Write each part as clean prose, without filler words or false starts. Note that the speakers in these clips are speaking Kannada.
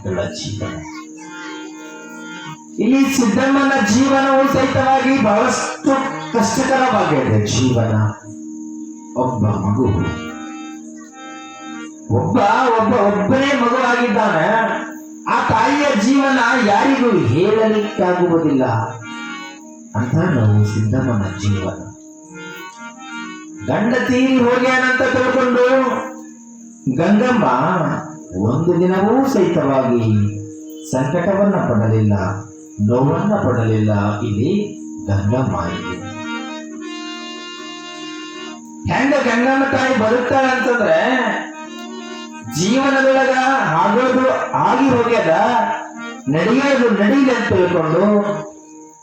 ಮಕ್ಕಳ ಜೀವನ. ಇಲ್ಲಿ ಸಿದ್ದಮ್ಮನ ಜೀವನವು ಸಹಿತವಾಗಿ ಬಹಳಷ್ಟು ಕಷ್ಟಕರವಾಗಿದೆ. ಜೀವನ ಒಬ್ಬ ಮಗು, ಒಬ್ಬನೇ ಮಗುವಾಗಿದ್ದಾನೆ. ಆ ತಾಯಿಯ ಜೀವನ ಯಾರಿಗೂ ಹೇಳಲಿಕ್ಕಾಗುವುದಿಲ್ಲ ಅಂತ ನಾವು ಸಿದ್ದಮ್ಮನ ಜೀವನ. ಗಂಡ ತೀರಿ ಹೋಗ್ಯಾನಂತ ತಿಳ್ಕೊಂಡು ಗಂಗಮ್ಮ ಒಂದು ದಿನವೂ ಸಹಿತವಾಗಿ ಸಂಕಟವನ್ನ ಪಡಲಿಲ್ಲ, ನೋವನ್ನ ಪಡಲಿಲ್ಲ. ಇಲ್ಲಿ ಗಂಗಮ್ಮ ಇದೆ. ಹೆಂಗ ಗಂಗಮ್ಮ ತಾಯಿ ಬದುಕ್ತಾಳೆ ಅಂತಂದ್ರೆ, ಜೀವನದೊಳಗ ಆಗಿ ಹೋಗ್ಯದ, ನಡೆಯೋದು ನಡೀಲಿ ಅಂತ ತಿಳ್ಕೊಂಡು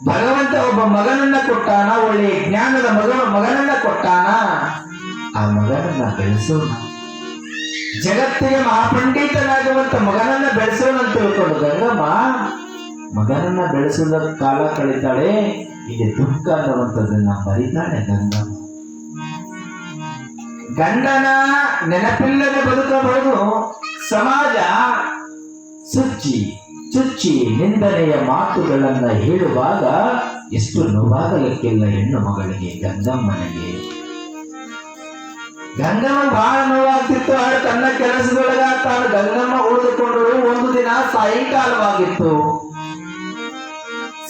ಭಗವಂತ ಒಬ್ಬ ಮಗನನ್ನ ಕೊಟ್ಟಾನ, ಒಳ್ಳೆ ಜ್ಞಾನದ ಮಗನನ್ನ ಕೊಟ್ಟಾನ. ಆ ಮಗನನ್ನ ಬೆಳೆಸೋಣ, ಜಗತ್ತಿಗೆ ಮಹಾಪಂಡಿತನಾಗುವಂತ ಮಗನನ್ನ ಬೆಳೆಸೋಣ ಅಂತ ತಿಳ್ಕೊಂಡು ಗಂಗಮ್ಮ ಮಗನನ್ನ ಬೆಳೆಸುವ ಕಾಲ ಕಳೀತಾಳೆ. ಇಲ್ಲಿ ದುಃಖ ಅನ್ನುವಂಥದ್ದನ್ನ ಬರೀತಾಳೆ ಗಂಗಮ್ಮ. ಗಂಡನ ನೆನಪಿಲ್ಲದೆ ಬದುಕಬಹುದು. ಸಮಾಜ ಚುಚ್ಚಿ ನಿಂದನೆಯ ಮಾತುಗಳನ್ನ ಹೇಳುವಾಗ ಎಷ್ಟು ನೋವಾಗಲಿಕ್ಕಿಲ್ಲ ಹೆಣ್ಣು ಮಗಳಿಗೆ. ಗಂಗಮ್ಮನಿಗೆ ಗಂಗಮ್ಮ ಬಹಳ ನೋವಾಗ್ತಿತ್ತು. ಆಗ ತನ್ನ ಕೆಲಸದೊಳಗ ತಾನು ಗಂಗಮ್ಮ ಉಳಿದುಕೊಂಡಳು. ಒಂದು ದಿನ ಸಾಯಂಕಾಲವಾಗಿತ್ತು.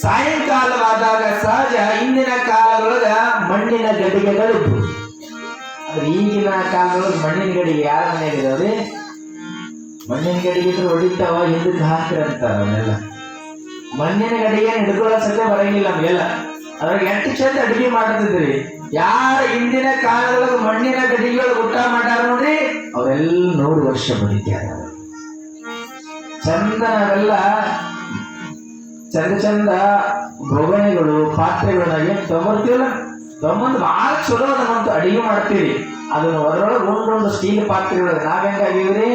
ಸಾಯಂಕಾಲವಾದಾಗ ಸಹಜ ಹಿಂದಿನ ಕಾಲದೊಳಗ ಮಣ್ಣಿನ ಗಡಿಗೆಗಳಿತ್ತು. ಆದ್ರೆ ಈಗಿನ ಕಾಲದೊಳಗೆ ಮಣ್ಣಿನ ಗಡಿಗೆ ಯಾರ ಮನೆಯಾಗಿದಾವ್ರಿ? ಮಣ್ಣಿನ ಗಡಿಗೆ ಹೊಡಿತಾವ, ಹಿಂದಕ್ಕೆ ಹಾಕಿರಂತಾರ. ಅವನ್ನೆಲ್ಲ ಮಣ್ಣಿನ ಗಡಿಗೆ ಹಿಡ್ಕೊಳ್ಳೋ ಸದ್ಯ ಬರಂಗಿಲ್ಲ ನಮ್ಗೆಲ್ಲ. ಅದ್ರಾಗ ಎಷ್ಟು ಚಂದ ಅಡಿಗೆ ಮಾಡ್ತಿದ್ರಿ. ಯಾರ ಹಿಂದಿನ ಕಾಲದೊಳಗೆ ಮಣ್ಣಿನ ಗಡಿಗೆಗಳು ಊಟ ಮಾಡ್ಯಾರ ನೋಡ್ರಿ, ಅವರೆಲ್ಲ 100 ವರ್ಷ ಬದುಕ್ಯಾರ. ಚಂದ ನಾವೆಲ್ಲ ಚಂದ ಬೊಗಣೆಗಳು, ಪಾತ್ರೆಗಳನ್ನ ಏನ್ ತಗೊಂಬರ್ತೀವಲ್ಲ, ತಗೊಂಬಂದು ಬಹಳ ಚಲೋ ನಮ್ಮಂತ ಅಡಿಗೆ ಮಾಡ್ತೀವಿ. ಅದನ್ನ ಹೊರೊಳಗೆ ಒಂದೊಂದು ಸ್ಟೀಲ್ ಪಾತ್ರೆಗಳು ನಾವ್ ಹೆಂಗಾಗಿವ್ರಿ?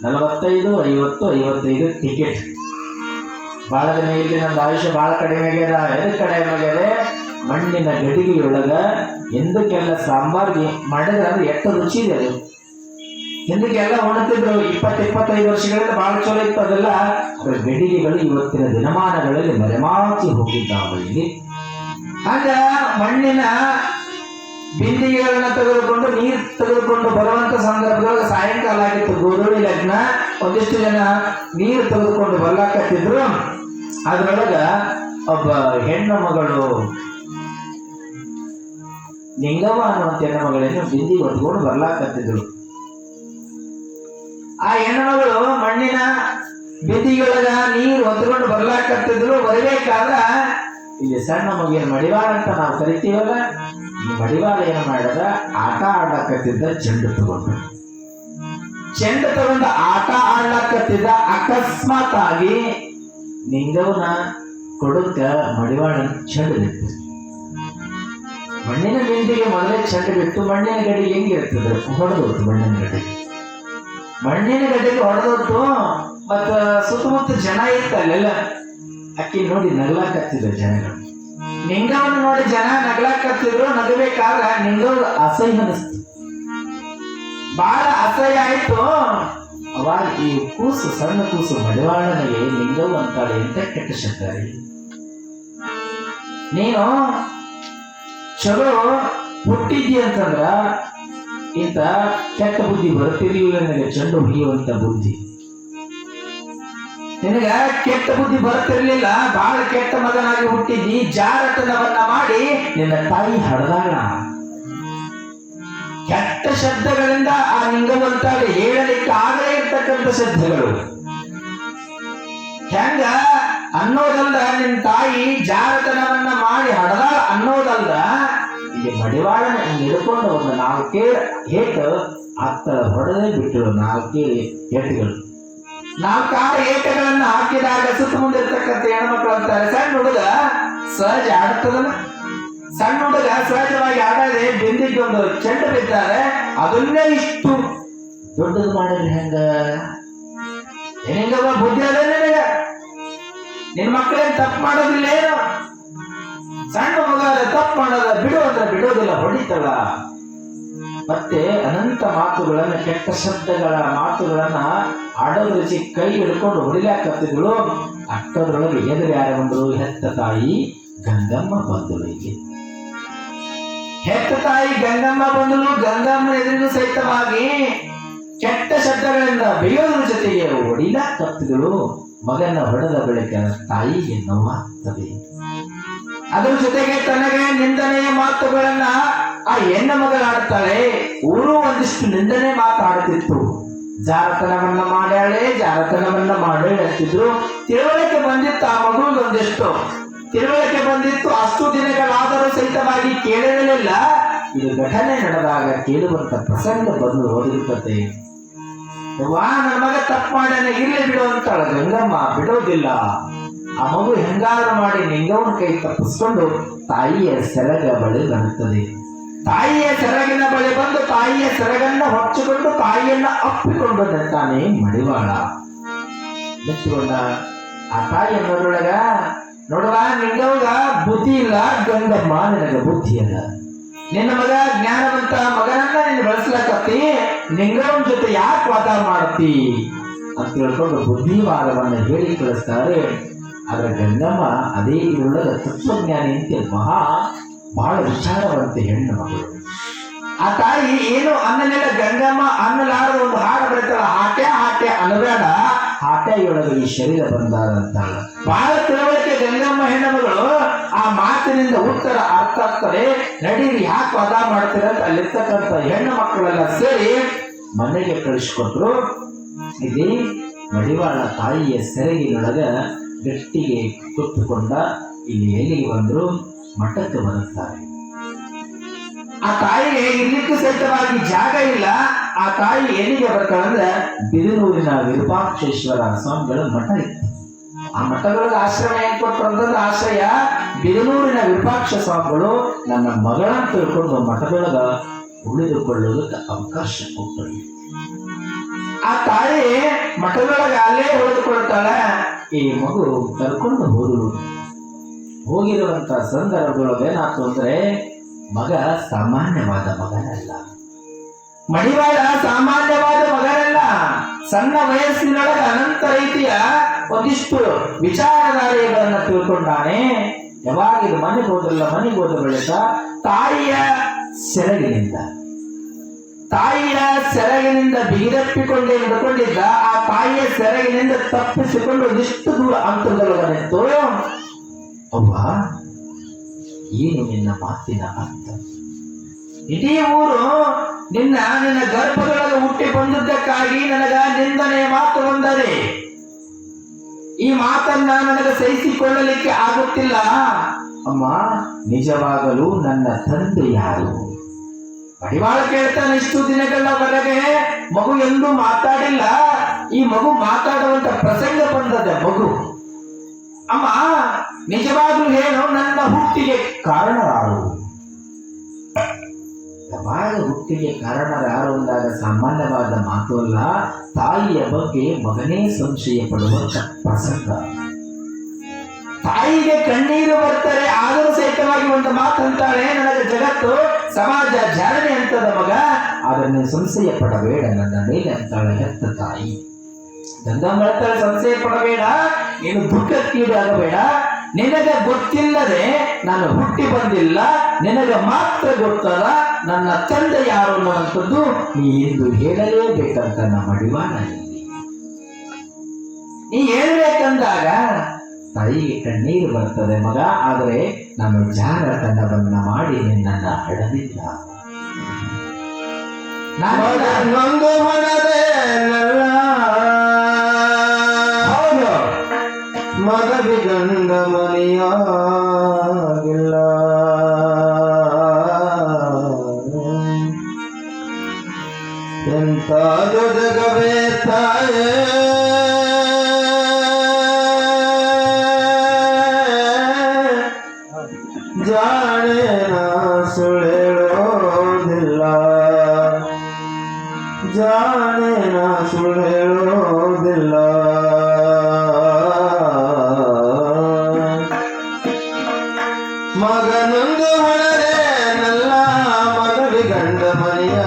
45, 50, 55 ಟಿಕೆಟ್. ಬಹಳ ದಿನ ಇಲ್ಲಿ ನಮ್ಮ ಆಯುಷ್ಯ ಬಹಳ ಕಡಿಮೆ ಆಗ್ಯದ. ಎದಕ್ಕೆ ಕಡಿಮೆ ಆಗ್ಯದ? ಮಣ್ಣಿನ ಗಡಿಗೆಯೊಳಗ ಎಂದಕ್ಕೆಲ್ಲ ಸಾಂಬಾರ್ಗೆ ಮಾಡಿದ್ರೆ ಅದು ಎಷ್ಟು ರುಚಿ ಇದೆ. ಅದು ಹಿಂದಕ್ಕೆಲ್ಲ ಉಣ್ತಿದ್ರು 20-25 ವರ್ಷಗಳಿಂದ ಬಹಳ ಚಲೋ ಇತ್ತು ಅದೆಲ್ಲ. ಅದ್ರ ಗಡಿಗೆಗಳು ಇವತ್ತಿನ ದಿನಮಾನಗಳಲ್ಲಿ ಮರೆಮಾಚಿ ಹೋಗಿದ್ದಾವೆ. ಇಲ್ಲಿ ಆಗ ಮಣ್ಣಿನ ಬಿಂದಿಗೆಗಳನ್ನ ತೆಗೆದುಕೊಂಡು ನೀರು ತೆಗೆದುಕೊಂಡು ಬರುವಂತ ಸಂದರ್ಭದೊಳಗೆ ಸಾಯಂಕಾಲ ಆಗಿತ್ತು, ಗೋಧೂಳಿ ಲಗ್ನ. ಒಂದಿಷ್ಟು ಜನ ನೀರು ತೆಗೆದುಕೊಂಡು ಬರ್ಲಾಕತ್ತಿದ್ರು. ಅದ್ರೊಳಗ ಒಬ್ಬ ಹೆಣ್ಣು ಮಗಳು ನಿಂಗವ್ವ ಅನ್ನುವಂತ ಹೆಣ್ಣು ಮಗಳನ್ನು ಬಿಂದಿಗೆ ಹೊತ್ಕೊಂಡು ಬರ್ಲಾಕತ್ತಿದ್ರು. ಆ ಹೆಣ್ಣು ಮಗಳು ಮಣ್ಣಿನ ಬಿಂದಿಗೆಯೊಳಗ ನೀರು ಹೊತ್ಕೊಂಡು ಬರ್ಲಾಕತ್ತಿದ್ರು. ಬರಬೇಕಾದ್ರ ಇಲ್ಲಿ ಸಣ್ಣ ಮಗಿನ ಮಡಿವಾಳ ಅಂತ ನಾವು ಕರಿತೀವಲ್ಲ, ಈ ಮಡಿವಾಳ ಏನ್ ಮಾಡದ, ಆಟ ಆಡ್ಲಕತ್ತಿದ್ದ ಚೆಂಡು ತಗೊಂಡು ಆಟ ಆಡ್ಲಕತ್ತಿದ್ದ. ಅಕಸ್ಮಾತ್ ಆಗಿ ನಿಂಗವನ ಕೊಡಕ ಮಡಿವಾಳ ಚೆಂಡು ಬಿತ್ತು. ಮಣ್ಣಿನ ಬಿಂದಿಗೆ ಮೊದಲೇ ಚೆಂಡು ಬಿಟ್ಟು ಮಣ್ಣಿನ ಗಡಿಗೆ ಹೆಂಗಿರ್ತದೆ? ಹೊಡೆದೋತು. ಮಣ್ಣಿನ ಗಡಿಗೆ ಹೊಡೆದೋತು. ಮತ್ತ ಸುತ್ತಮುತ್ತ ಜನ ಇತ್ತಲ್ಲೆಲ್ಲ. ಅಕ್ಕಿ ನೋಡಿ ನಗ್ಲಾಕತ್ತಿದ್ರು ಜನಗಳು. ನಿಂಗವನ್ನು ನೋಡಿ ಜನ ನಗ್ಲಾಕತ್ತಿದ್ರು. ನಗಬೇಕಾದ್ರೆ ನಿಂಗವ್ ಅಸಹ್ಯ ಅನಿಸ್ತು, ಬಹಳ ಅಸಹ್ಯ ಆಯ್ತು. ಅವಾಗ ಈ ಕೂಸು, ಸಣ್ಣ ಕೂಸು ಮಡಿವಾಳನಿಗೆ ನಿಂಗವ್ ಅಂತಾಳೆ, ಎಂತ ಕೆಟ್ಟ ಶಬ್ದ. ನೀನು ಚಲೋ ಹುಟ್ಟಿದ್ದಿ ಅಂತಂದ್ರ ಇಂತ ಕೆಟ್ಟ ಬುದ್ಧಿ ಬರ್ತಿರ್ಲಿಲ್ಲ ನನಗೆ, ಚೆಂಡು ಹೊಡೆಯುವಂತ ಬುದ್ಧಿ. ನಿನಗ ಕೆಟ್ಟ ಬುದ್ಧಿ ಬರ್ತಿರ್ಲಿಲ್ಲ, ಬಹಳ ಕೆಟ್ಟ ಮಗನಾಗಿ ಹುಟ್ಟಿದ್ದಿ. ಜಾರಟನವನ್ನ ಮಾಡಿ ನಿನ್ನ ತಾಯಿ ಹಡದಾಳ. ಕೆಟ್ಟ ಶಬ್ದಗಳಿಂದ ಆ ನಿಂಗವಂತಾಗಿ ಹೇಳಲಿಕ್ಕೆ ಆಗಲೇ ಇರ್ತಕ್ಕಂಥ ಶಬ್ದಗಳು. ಹೆಂಗ ಅನ್ನೋದಲ್ದ ನಿನ್ನ ತಾಯಿ ಜಾರಟನವನ್ನ ಮಾಡಿ ಹಡದಾಳ ಅನ್ನೋದಲ್ದ, ಇಲ್ಲಿ ಮಡಿವಾಳನ ಹಿಡ್ಕೊಂಡು ಒಂದು 4 ಏಟು ಹತ್ತರ ಹೊಡೆದೇ ಬಿಟ್ಟರು. 4 ಏಟುಗಳು, 4-6 ಏಟುಗಳನ್ನ ಹಾಕಿದಾಗ ಸುತ್ತ ಮುಂದಿರ್ತಕ್ಕಂಥ ಹೆಣ್ಮಕ್ಳು ಅಂತಾರೆ, ಸಣ್ಣ ಹುಡುಗ ಸಹಜ ಆಡ್ತದಲ್ಲ. ಸಣ್ಣ ಹುಡುಗ ಸಹಜವಾಗಿ ಆಡದೆ ಬಿಂದಿಗೆ ಒಂದು ಚೆಂಡು ಬಿದ್ದಾರೆ, ಅದನ್ನೇ ಇಷ್ಟು ದೊಡ್ಡದು ಮಾಡಿದ್ರೆ ಹೆಂಗ? ಹೆಂಗವ ಬುದ್ಧಿ ಅದ ನಿನಗ? ನಿನ್ ಮಕ್ಕಳೇನ್ ತಪ್ಪು ಮಾಡೋದಿಲ್ಲ ಏನು? ಸಣ್ಣ ಮಗ ತಪ್ಪು ಮಾಡೋದ, ಬಿಡು ಅಂದ್ರೆ ಬಿಡೋದಿಲ್ಲ, ಹೊಡಿತಲ್ಲ. ಮತ್ತೆ ಅನಂತ ಮಾತುಗಳನ್ನ, ಕೆಟ್ಟ ಶಬ್ದಗಳ ಮಾತುಗಳನ್ನ ಆಡೋದ್ರಿಸಿ ಕೈ ಹಿಡ್ಕೊಂಡು ಹೊಡಿಲಾಕತ್ತಿದ್ರು. ಅಷ್ಟರೊಳಗೆ ಎದುರು ಯಾರು ಬಂದ್ರು? ಹೆತ್ತ ತಾಯಿ ಗಂಗಮ್ಮ ಬಂದಳು. ಹೆತ್ತ ತಾಯಿ ಗಂಗಮ್ಮ ಬಂದಳು. ಗಂಗಮ್ಮ ಎದುರಿಗೂ ಸಹಿತವಾಗಿ ಕೆಟ್ಟ ಶಬ್ದಗಳಿಂದ ಬೆಳೆಯೋದ್ರ ಜೊತೆಗೆ ಹೊಡಿಲಾಕತ್ತಿದಳು. ಮಗನ ಹೊಡೆದ ಬಳಿಕ ತಾಯಿಗೆ ನೋವಾಗ್ತದೆ. ಅದರ ಜೊತೆಗೆ ತನಗೆ ನಿಂದನೆಯ ಮಾತುಗಳನ್ನ ಆ ಹೆಣ್ಣು ಮಗಳಾಡ್ತಾಳೆ. ಊರು ಒಂದಿಷ್ಟು ನಿಂದನೆ ಮಾತಾಡ್ತಿತ್ತು. ಜಾರತನವನ್ನ ಮಾಡ್ಯಾಳೆ, ಜಾರತನವನ್ನ ಮಾಡಾಳೆ ಅಂತಿದ್ರು. ತಿಳುವಳಿಕೆ ಬಂದಿತ್ತು ಆ ಮಗುವಿಗೆ, ಒಂದಿಷ್ಟು ತಿಳುವಳಿಕೆ ಬಂದಿತ್ತು. ಅಷ್ಟು ದಿನಗಳಾದರೂ ಸಹಿತವಾಗಿ ಕೇಳಿರಲಿಲ್ಲ. ಇದು ಘಟನೆ ನಡೆದಾಗ ಕೇಳುವಂತ ಪ್ರಸಂಗ ಬಂದು ಹೋಗಿರ್ತದೆ. ನನ್ನ ಮಗ ತಪ್ಪು ಮಾಡ್ಯಾನೆ, ಇರ್ಲಿ ಬಿಡು ಅಂತಾಳ ಗಂಗಮ್ಮ. ಬಿಡೋದಿಲ್ಲ. ಆ ಮಗು ಹೆಂಗಾದ್ರೂ ಮಾಡಿ ನಿಂಗವನ ಕೈ ತಪ್ಪಿಸ್ಕೊಂಡು ತಾಯಿಯ ಸೆರಗ ಬಳಿ ಬರುತ್ತದೆ. ತಾಯಿಯ ಸೆರಗಿನ ಬಳಿ ಬಂದು ತಾಯಿಯ ಸೆರಗನ್ನ ಹೊಚ್ಚಿಕೊಂಡು ತಾಯಿಯನ್ನ ಅಪ್ಪಿಕೊಂಡು ನಿಂತಾನೆ ಮಡಿವಾಳ. ನಿಂತ್ಕೊಂಡ ಆ ತಾಯಿ ಅನ್ನೋದ್ರೊಳಗ, ನೋಡುವ ನಿಂಗವ್ಗ ಬುದ್ಧಿ ಇಲ್ಲ, ಗಂಗಮ್ಮ ನಿನಗ ಬುದ್ಧಿ ಅದ. ನಿನ್ನ ಮಗ ಜ್ಞಾನವಂತ ಮಗನನ್ನ ನೀನು ಬೆಳೆಸ್ಲಕತ್ತಿ, ನಿಂಗವನ ಜೊತೆ ಯಾಕೆ ವಾದ ಮಾಡ್ತಿ ಅಂತ ಹೇಳ್ಕೊಂಡು ಬುದ್ಧಿವಾದವನ್ನ ಹೇಳಿ ಕಳಿಸ್ತಾರೆ. ಆದ್ರೆ ಗಂಗಮ್ಮ ಅದೇ ಇದರೊಳಗ ತತ್ವಜ್ಞಾನಿ ಅಂತ ಬಹಳ ವಿಚಾರವಂತೆ ಹೆಣ್ಣು ಮಗಳು. ಆ ತಾಯಿ ಏನು ಅನ್ನಲಿಲ್ಲ. ಗಂಗಮ್ಮ ಅನ್ನಲಾರದ ಒಂದು ಹಾಡು ಬರೀತಾಳ, ಹಾಟ್ಯ ಹಾಟ್ಯ ಅನ್ನಬೇಡ, ಹಾಟ್ಯೊಳಗೆ ಈ ಶರೀರ ಬಂದಾದಂತಾಳ. ಬಹಳ ತಿಳುವಳಿಕೆ ಗಂಗಮ್ಮ ಹೆಣ್ಣು ಮಗಳು. ಆ ಮಾತಿನಿಂದ ಉತ್ತರ ಅರ್ಥ ಆಗ್ತದೆ. ನಡೀರಿ, ಯಾಕೆ ವಾದ ಮಾಡ್ತೀರ ಅಂತ ಅಲ್ಲಿರ್ತಕ್ಕಂಥ ಹೆಣ್ಣು ಮಕ್ಕಳೆಲ್ಲ ಸೇರಿ ಮನೆಗೆ ಕಳಿಸ್ಕೊಟ್ರು. ಇಲ್ಲಿ ಮಡಿವಾಳ ತಾಯಿಯ ಸೆರಗಿನೊಳಗ ಗಟ್ಟಿಗೆ ಕುತ್ತುಕೊಂಡ ಇಲ್ಲಿ ಎಲ್ಲಿಗೆ ಬಂದ್ರು? ಮಠಕ್ಕೆ ಬರುತ್ತಾರೆ. ಆ ತಾಯಿಗೆ ಇರ್ಲಿಕ್ಕೂ ಸಹಿತವಾಗಿ ಜಾಗ ಇಲ್ಲ. ಆ ತಾಯಿ ಎಲ್ಲಿಗೆ ಬರ್ತಾಳಂದ್ರೆ ಬಿದಿರೂರಿನ ವಿರೂಪಾಕ್ಷೇಶ್ವರ ಸ್ವಾಮಿಗಳ ಮಠ ಇತ್ತು. ಆ ಮಠಗಳಿಗೆ ಆಶ್ರಯ ಏನ್ ಕೊಟ್ಟರು ಅಂತಂದ್ರೆ, ಆಶ್ರಯ ಬಿದಿರೂರಿನ ವಿರೂಪಾಕ್ಷ ಸ್ವಾಮಿಗಳು ನನ್ನ ಮಗಳನ್ನ ತಿಳ್ಕೊಂಡು ಮಠದೊಳಗ ಉಳಿದುಕೊಳ್ಳುವುದಕ್ಕೆ ಅವಕಾಶ ಕೊಟ್ಟರು. ಆ ತಾಯಿ ಮಠದೊಳಗೆ ಅಲ್ಲೇ ಉಳಿದುಕೊಳ್ತಾಳೆ. ಈ ಮಗು ಕರ್ಕೊಂಡು ಹೋದಳು. ಹೋಗಿರುವಂತ ಸಂದರ್ಭದೊಳಗೆ ಏನಾಯ್ತು ಅಂದ್ರೆ, ಮಗ ಸಾಮಾನ್ಯವಾದ ಮಗನಲ್ಲ. ಮಡಿವಾಳ ಸಾಮಾನ್ಯವಾದ ಮಗನಲ್ಲ. ಸಣ್ಣ ವಯಸ್ಸಿನೊಳಗೆ ಅನಂತ ರೀತಿಯ ಒಂದಿಷ್ಟು ವಿಚಾರಧಾರೆಗಳನ್ನ ತಿಳ್ಕೊಂಡಾನೆ. ಯಾವಾಗಿದು ಮನೆಗೆ ಹೋದ ಬಳಿಕ ತಾಯಿಯ ಸೆರಗಿನಿಂದ ಬಿಗಿದಪ್ಪಿಕೊಂಡೇ ಹಿಡ್ಕೊಂಡಿದ್ದ. ಆ ತಾಯಿಯ ಸೆರಗಿನಿಂದ ತಪ್ಪಿಸಿಕೊಂಡು ಒಂದಿಷ್ಟು ದೂರ ಅಂತರದೊಳಗೆ ನಿಂತು, ಅವ್ವ ಏನು ನಿನ್ನ ಮಾತಿನ ಅರ್ಥ? ಇಡೀ ಊರು ನಿನ್ನ ಗರ್ಭದೊಳಗೆ ಹುಟ್ಟಿ ಬಂದಿದ್ದಕ್ಕಾಗಿ ನನಗ ನಿಂದನೆಯ ಮಾತು ಬಂದರೆ, ಈ ಮಾತನ್ನ ನನಗೆ ಸಹಿಸಿಕೊಳ್ಳಲಿಕ್ಕೆ ಆಗುತ್ತಿಲ್ಲ. ಅಮ್ಮ, ನಿಜವಾಗಲೂ ನನ್ನ ತಂದೆ ಯಾರು? ಮಡಿವಾಳ ಕೇಳ್ತಾನೆ. ಇಷ್ಟು ದಿನಗಳವರೆಗೆ ಮಗು ಎಂದೂ ಮಾತಾಡಿಲ್ಲ. ಈ ಮಗು ಮಾತಾಡುವಂತ ಪ್ರಸಂಗ ಬಂದದ. ಮಗು, ಅಮ್ಮ ನಿಜವಾಗ್ಲೂ ಏನು? ನನ್ನ ಹುಟ್ಟಿಗೆ ಕಾರಣರಾರು? ಯಾವಾಗ ಹುಟ್ಟಿಗೆ ಕಾರಣರಾರು ಅಂದಾಗ ಸಾಮಾನ್ಯವಾದ ಮಾತು ಅಲ್ಲ. ತಾಯಿಯ ಬಗ್ಗೆ ಮಗನೇ ಸಂಶಯ ಪಡುವಂತ ಪ್ರಸಂಗ. ತಾಯಿಗೆ ಕಣ್ಣೀರು ಬರ್ತಾರೆ. ಆದರೂ ಸಹಿತವಾಗಿ ಒಂದು ಮಾತಂತಾಳೆ, ನನಗೆ ಜಗತ್ತು ಸಮಾಜ ಜಾಣನೆ ಅಂತದ ಮಗ, ಅದನ್ನು ಸಂಶಯ ಪಡಬೇಡ ನನ್ನ ಮೇಲೆ ಅಂತಾಳೆ ಹೆತ್ತ ತಾಯಿ. ಗಂಗಮ್ಮ ಹೇಳ್ತಾಳೆ, ಸಂಶಯ ಪಡಬೇಡ, ನೀನು ದುಃಖಕ್ಕೀಡಾಗಬೇಡ. ನಿನಗೆ ಗೊತ್ತಿಲ್ಲದೆ ನಾನು ಹುಟ್ಟಿ ಬಂದಿಲ್ಲ, ನಿನಗೆ ಮಾತ್ರ ಗೊತ್ತಲ್ಲ ನನ್ನ ತಂದೆ ಯಾರು ಅನ್ನುವಂಥದ್ದು ನೀ ಎಂದು ಹೇಳಲೇಬೇಕಂತ ನಮ್ಮ ಮಡಿವಾಳ. ನೀ ಹೇಳ್ಬೇಕಂದಾಗ ತಾಯಿಗೆ ಕಣ್ಣೀರು ಬರ್ತದೆ ಮಗ. ಆದರೆ ನಾನು ಜಾರತನವನ್ನ ಮಾಡಿ ನಿನ್ನನ್ನ ಹಡದಿಲ್ಲ. ನೊಂದು ಹೊಣದೇನಲ್ಲ, ಹೌದು ಮಗವಿ ಗಂಡ ಮನೆಯಾಗಿಲ್ಲ. ಎಂತಾದು ಜಗವೇ ತಾಯೇ, ಜಾಣೆ ನಾ ಸುಳ್ಳೇಳೋದಿಲ್ಲ, ಜಾಣೆ ನಾ ಸುಳ್ಳೇಳೋದಿಲ್ಲ. ಮಗನೊಂದು ಹೊಣರೇನಲ್ಲ, ಮಗವಿ ಗಂಡ ಮನೆಯ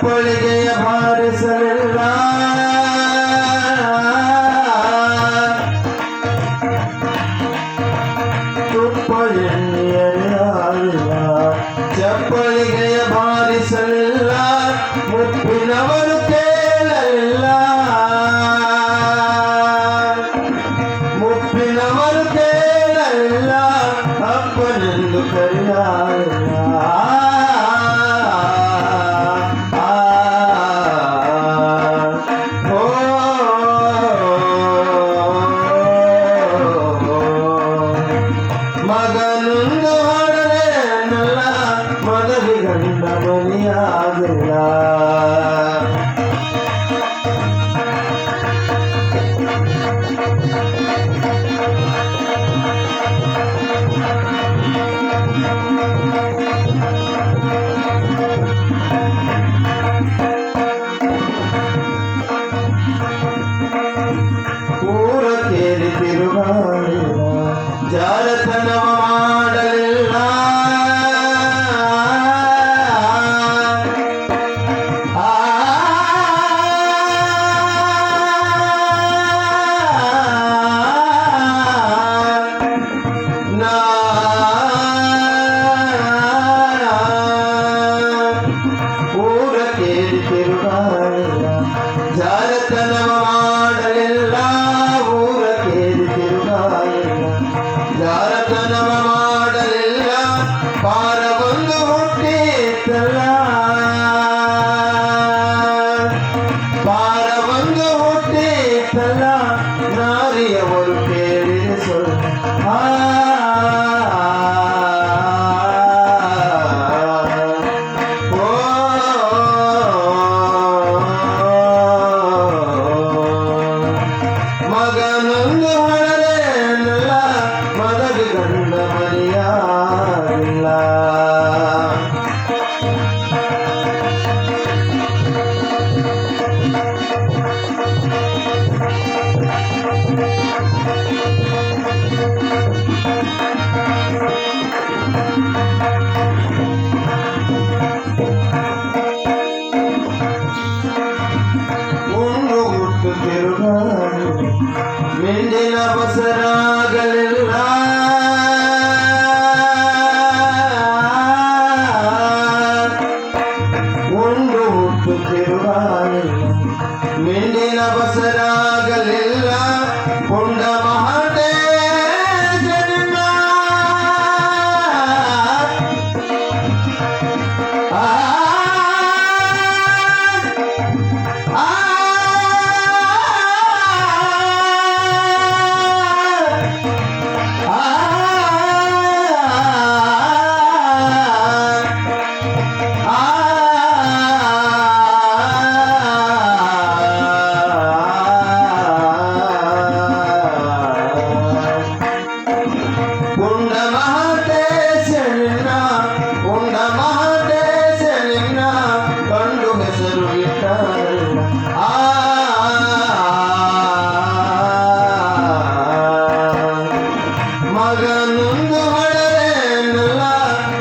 ಚಪ್ಪಳಿಗೆಯ ಬಾರಿಸಲಿಲ್ಲ ತುಪ್ಪ ಎಣ್ಣೆಯಲ್ಲ ಚಪ್ಪಳಿಗೆಯ ಬಾರಿಸಲಿಲ್ಲ ಮುಪ್ಪಿನವರು ಕೇಳಲಿಲ್ಲ ಮುಪ್ಪಿನವರು ಕೇಳಲಿಲ್ಲ ಅಪ್ಪನೆಂದು ಕರೆಯಲಿಲ್ಲ ಮಗನೊಂದು ಹೊರರೆ ನಲ್ಲ ಮಗದಿ ಗಂಡ ಮನೆಯಾಗಿಲ್ಲ ಊರ ಕೇರಿ ತಿರುಗಾಡಿಲ್ಲ ಜಾರತನವ ಮಾಡಲಿಲ್ಲ ಊರ ಕೇರಿ ತಿರುಗಾಡಿಲ್ಲ ಜಾರತನವ ಮಾಡಲಿಲ್ಲ ಊರ ಕೇರಿ ತಿರುಗಾಡಿಲ್ಲ ಜಾರತನವ ಮಾಡಲಿಲ್ಲ ಪಾರ ಬಂದು ಹುಟ್ಟಿತ್ತಲ್ಲ ಪಾರ ಬಂದು ಹುಟ್ಟಿತ್ತಲ್ಲ ನಾರಿಯವರು ಕೇಳಿದ ಸ್ವಲ್ಪ ಮಗನೊಂದು ಹೊರರೇನಲ್ಲ ಮಗದಿ ಗಂಡ ಮನೆಯಾಗಿಲ್ಲ ಉಂಡು ಹುಟ್ಟು ತಿರುಗಾಡಿ ಮಿಂಡಿನ ಬಸರಾಗಲಿಲ್ಲ ಉಂಡು ಹುಟ್ಟು ತಿರುಗಾಡಿಲ್ಲ ಮಿಂಡಿನ ಬಸರಾಗಲಿಲ್ಲ ಪುಂಡ ಮಹಟೇ ಜನ್ಮ ಪುಂಡ ಮಹಟೇಶನಿನ್ನ ಪುಂಡ ಮಹಟೇಶನಿನ್ನ ಕಂಡು ಹೆಸರು ಇಟ್ಟರಲ್ಲ ಮಗನೊಂದು ಹೊರರೇನಲ್ಲ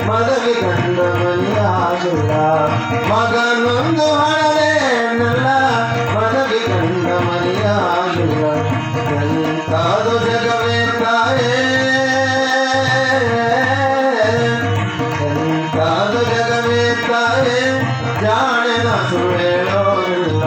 ಮದವಿ ಗಂಡ ಮನೆಯಾಗಿಲ್ಲ ಮಗನೊಂದು ಹೊರರೇನಲ್ಲ ಮದವಿ ಗಂಡ ಮನೆಯಾಗಿಲ್ಲ ಎಂತಾದು ಜಗವೇ ತಾಯೇ ಎಂತಾದು ಜಗವೇ ತಾಯೇ ಜಾಣೆ ನ ಸುಳ್ಳೇಳೋರಿಲ್ಲ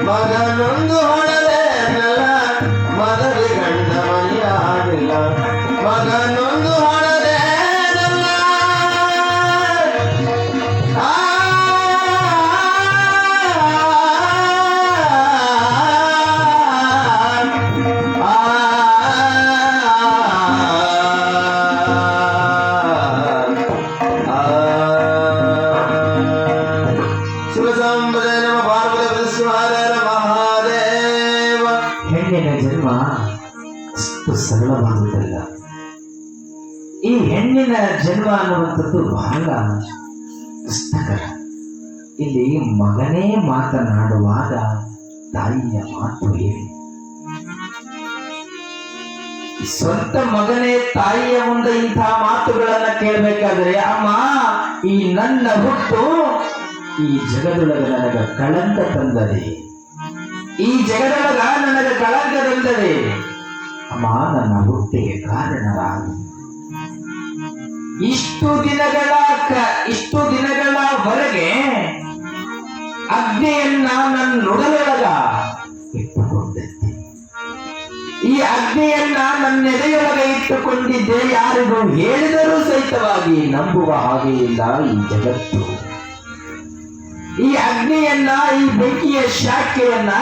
ಮಗನೊಂದು ಹೊರರೇನಲ್ಲ ಮದವಿ ಗಂಡ ಮನೆಯಾಗಿಲ್ಲ ಮಗನೊಂದು ಹೊರರೇನಲ್ಲ ಶಿವ ಸಂಬದ ನಮ ಪಾರ್ವತಿ ಶಿವಹರ ಮಹಾದೇವ. ಹೆಣ್ಣಿನ ಜನ್ಮ ಅಷ್ಟು ಸರಳವಾಗುವುದಿಲ್ಲ. ಈ ಹೆಣ್ಣಿನ ಜನ್ಮ ಅನ್ನುವಂಥದ್ದು ಬಹಳ ಕಷ್ಟಕರ. ಇಲ್ಲಿ ಮಗನೇ ಮಾತನಾಡುವಾಗ ತಾಯಿಯ ಮಾತು ಹೇಳಿ ಸ್ವಂತ ಮಗನೇ ತಾಯಿಯ ಮುಂದೆ ಇಂತಹ ಮಾತುಗಳನ್ನ ಕೇಳಬೇಕಾದ್ರೆ, ಅಮ್ಮ ಈ ನನ್ನ ಹುಟ್ಟು ಈ ಜಗದೊಳಗ ನನಗ ಕಳಂಕ ತಂದದೆ, ಈ ಜಗದೊಳಗ ನನಗ ಕಳಂಕ ತಂದದೆ. ಅಮ್ಮ ನನ್ನ ಹುಟ್ಟಿಗೆ ಕಾರಣರಾಗಿ ಇಷ್ಟು ದಿನಗಳವರೆಗೆ ಅಗ್ನಿಯನ್ನ ನನ್ನ ನುಡಲೊಳಗ ಇಟ್ಟುಕೊಂಡಿದ್ದೆ. ಈ ಅಗ್ನಿಯನ್ನ ನನ್ನ ಎದೆಯೊಳಗೆ ಇಟ್ಟುಕೊಂಡಿದ್ದೆ. ಯಾರಿಗೂ ಹೇಳಿದರೂ ಸಹಿತವಾಗಿ ನಂಬುವ ಹಾಗೆ ಇಲ್ಲ ಈ ಜಗತ್ತು. ಈ ಅಗ್ನಿಯನ್ನ, ಈ ಬೆಂಕಿಯ ಶಾಖೆಯನ್ನ